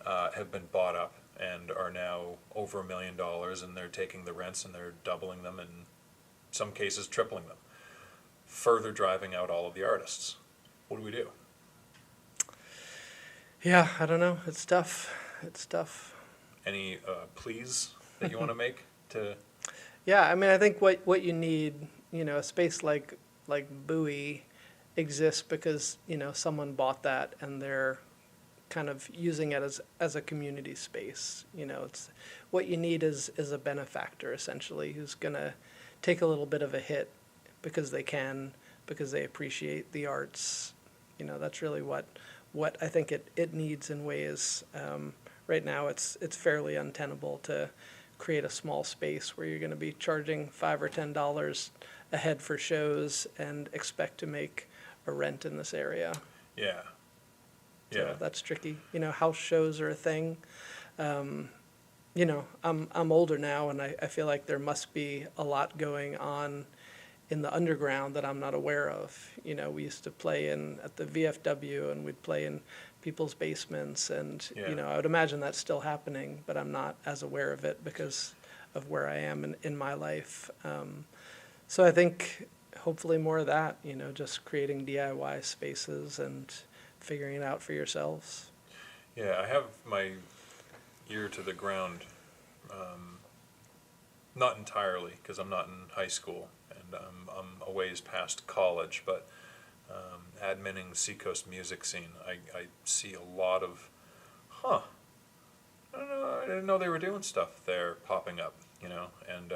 have been bought up and are now over $1 million, and they're taking the rents and they're doubling them, and in some cases tripling them, further driving out all of the artists. What do we do? Yeah, I don't know. It's tough. Any pleas that you want to make to? Yeah, I mean, I think what you need, a space like Bowie exists because, someone bought that and they're kind of using it as a community space. It's what you need is a benefactor, essentially, who's going to take a little bit of a hit because they appreciate the arts. That's really what I think it needs in ways. Right now, it's fairly untenable to create a small space where you're going to be charging $5 or $10 a head for shows and expect to make a rent in this area. Yeah. So that's tricky. House shows are a thing. I'm older now, and I feel like there must be a lot going on in the underground that I'm not aware of. We used to play at the VFW, and we'd play in people's basements, and I would imagine that's still happening, but I'm not as aware of it because of where I am in my life. So I think hopefully more of that, just creating DIY spaces and figuring it out for yourselves. Yeah, I have my ear to the ground, not entirely, because I'm not in high school and I'm a ways past college, but adminning Seacoast music scene, I see a lot of, I don't know, I didn't know they were doing stuff there popping up, and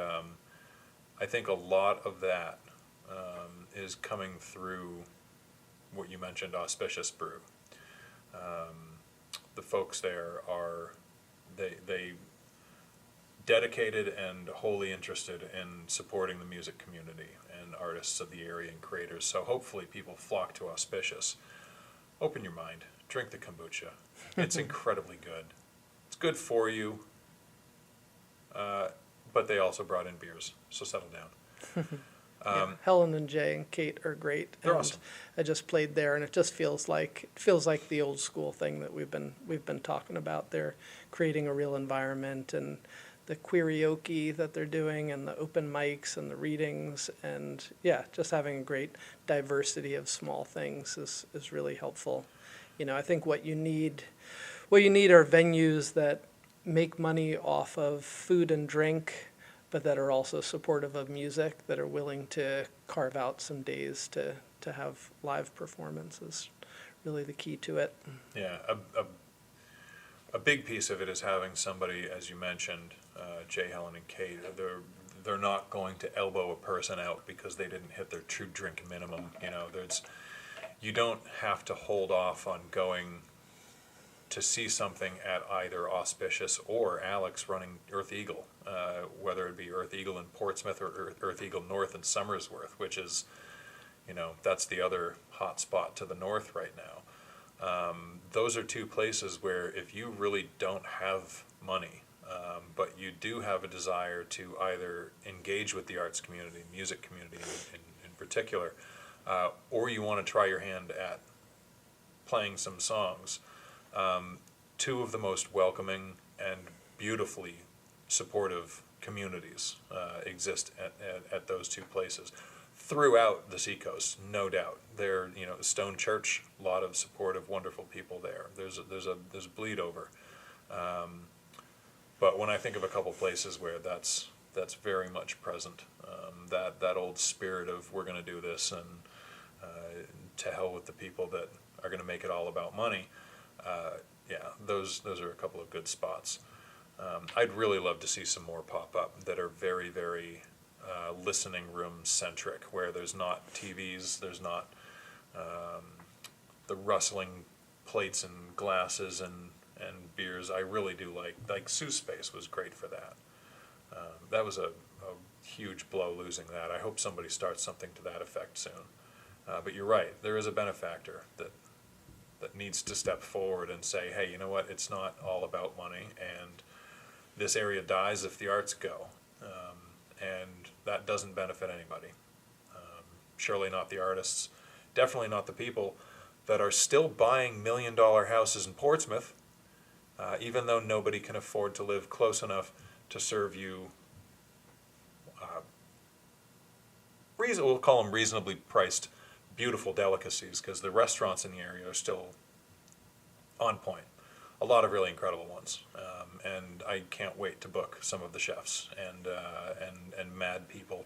I think a lot of that is coming through what you mentioned, Auspicious Brew. The folks there are, they dedicated and wholly interested in supporting the music community and artists of the area and creators. So hopefully people flock to Auspicious. Open your mind. Drink the kombucha. It's incredibly good. It's good for you, but they also brought in beers, so settle down. Yeah, Helen and Jay and Kate are great. They're and awesome. I just played there, and it just feels like the old school thing that we've been talking about. They're creating a real environment, and the karaoke that they're doing, and the open mics, and the readings, and yeah, just having a great diversity of small things is really helpful. I think what you need are venues that make money off of food and drink, but that are also supportive of music, that are willing to carve out some days to have live performances. Really the key to it. Yeah, a big piece of it is having somebody, as you mentioned, Jay, Helen, and Kate. They're not going to elbow a person out because they didn't hit their true drink minimum. You don't have to hold off on going to see something at either Auspicious or Alex running Earth Eagle, whether it be Earth Eagle in Portsmouth or Earth Eagle North in Somersworth, which is, that's the other hot spot to the north right now. Those are two places where if you really don't have money, but you do have a desire to either engage with the arts community, music community in particular, or you want to try your hand at playing some songs, two of the most welcoming and beautifully supportive communities exist at those two places throughout the Seacoast, no doubt. There, Stone Church, a lot of supportive, wonderful people there. There's a bleed over, but when I think of a couple places where that's very much present, that old spirit of we're going to do this and to hell with the people that are going to make it all about money. Yeah, those are a couple of good spots. I'd really love to see some more pop up that are very, very listening room centric, where there's not TVs, there's not the rustling plates and glasses and beers. I really do like Sue's Space was great for that. That was a huge blow losing that. I hope somebody starts something to that effect soon. But you're right, there is a benefactor that needs to step forward and say, hey, you know what, it's not all about money, and this area dies if the arts go. And that doesn't benefit anybody. Surely not the artists, definitely not the people that are still buying $1 million houses in Portsmouth, even though nobody can afford to live close enough to serve you, we'll call them reasonably priced, beautiful delicacies, because the restaurants in the area are still on point. A lot of really incredible ones, and I can't wait to book some of the chefs and mad people,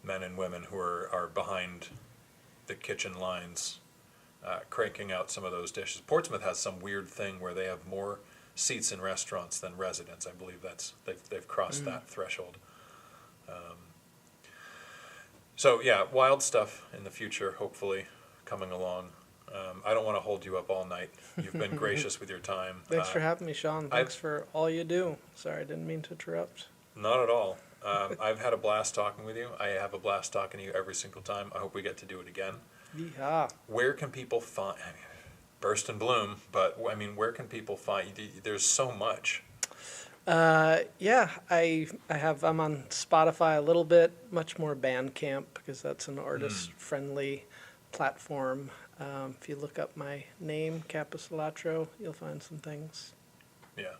men and women who are behind the kitchen lines, cranking out some of those dishes. Portsmouth has some weird thing where they have more seats in restaurants than residents. I believe they've crossed that threshold. So yeah, wild stuff in the future, hopefully, coming along. I don't want to hold you up all night. You've been gracious with your time. Thanks for having me, Sean. Thanks for all you do. Sorry, I didn't mean to interrupt. Not at all. I've had a blast talking with you. I have a blast talking to you every single time. I hope we get to do it again. Yeah. Where can people find, burst and bloom, but I mean, where can people find, there's so much. Yeah, I'm on Spotify a little bit, much more Bandcamp, because that's an artist-friendly platform. If you look up my name, Capecelatro, you'll find some things. Yeah.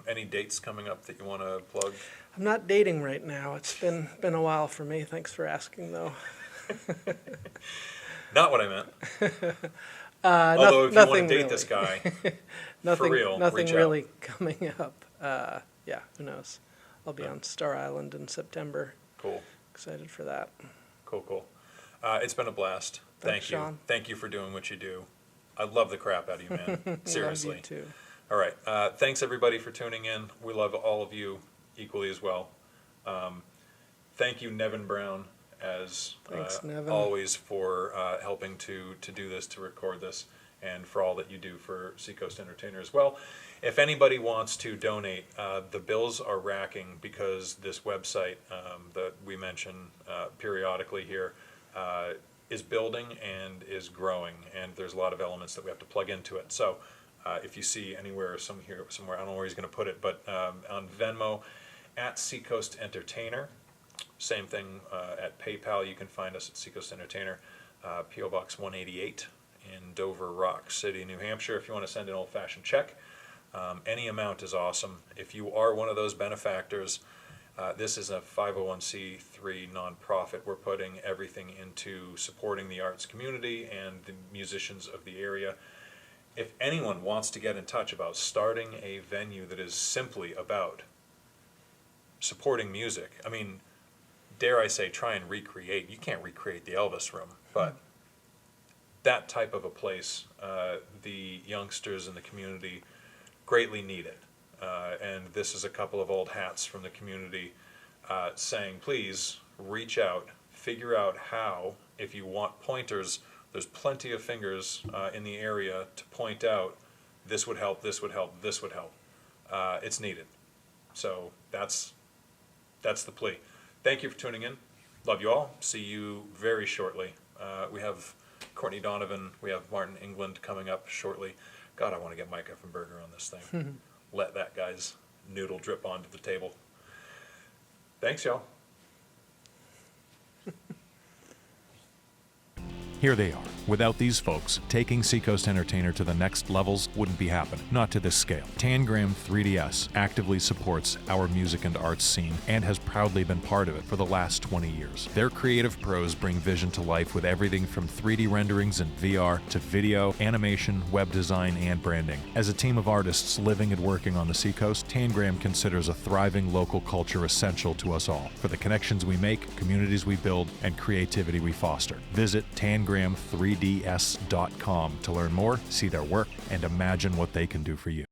Any dates coming up that you want to plug? I'm not dating right now. It's been a while for me. Thanks for asking, though. Not what I meant. Although if you want to date really. this guy, Nothing, for real, nothing reach really out. coming up. Yeah, who knows? I'll be on Star Island in September. Cool, Excited for that. cool. It's been a blast. Thanks, Thank you. Sean. Thank you for doing what you do. I love the crap out of you, man. Seriously. Love you too. All right. Thanks, everybody, for tuning in. We love all of you equally as well. Thank you, Nevin Brown, as Thanks, Nevin. always, for helping to do this, to record this, and for all that you do for Seacoast Entertainer as well. If anybody wants to donate, the bills are racking because this website that we mention periodically here is building and is growing, and there's a lot of elements that we have to plug into it. So if you see anywhere, somewhere, I don't know where he's going to put it, but on Venmo, at Seacoast Entertainer. Same thing at PayPal. You can find us at Seacoast Entertainer, P.O. Box 188 in Dover Rock City, New Hampshire. If you want to send an old-fashioned check, any amount is awesome. If you are one of those benefactors, this is a 501c3 nonprofit. We're putting everything into supporting the arts community and the musicians of the area. If anyone wants to get in touch about starting a venue that is simply about supporting music, I mean, dare I say, try and recreate. You can't recreate the Elvis Room, but that type of a place, the youngsters in the community greatly need it. And this is a couple of old hats from the community saying, please reach out, figure out how. If you want pointers, there's plenty of fingers in the area to point out, this would help, this would help, this would help. It's needed. So that's the plea. Thank you for tuning in. Love you all. See you very shortly. We have Courtney Donovan, we have Martin England coming up shortly. God, I want to get Mike Effenberger on this thing. Let that guy's noodle drip onto the table. Thanks, y'all. Here they are. Without these folks, taking Seacoast Entertainer to the next levels wouldn't be happening. Not to this scale. Tangram 3DS actively supports our music and arts scene and has proudly been part of it for the last 20 years. Their creative pros bring vision to life with everything from 3D renderings and VR to video, animation, web design, and branding. As a team of artists living and working on the Seacoast, Tangram considers a thriving local culture essential to us all for the connections we make, communities we build, and creativity we foster. Visit Tangram3ds.com to learn more, see their work, and imagine what they can do for you.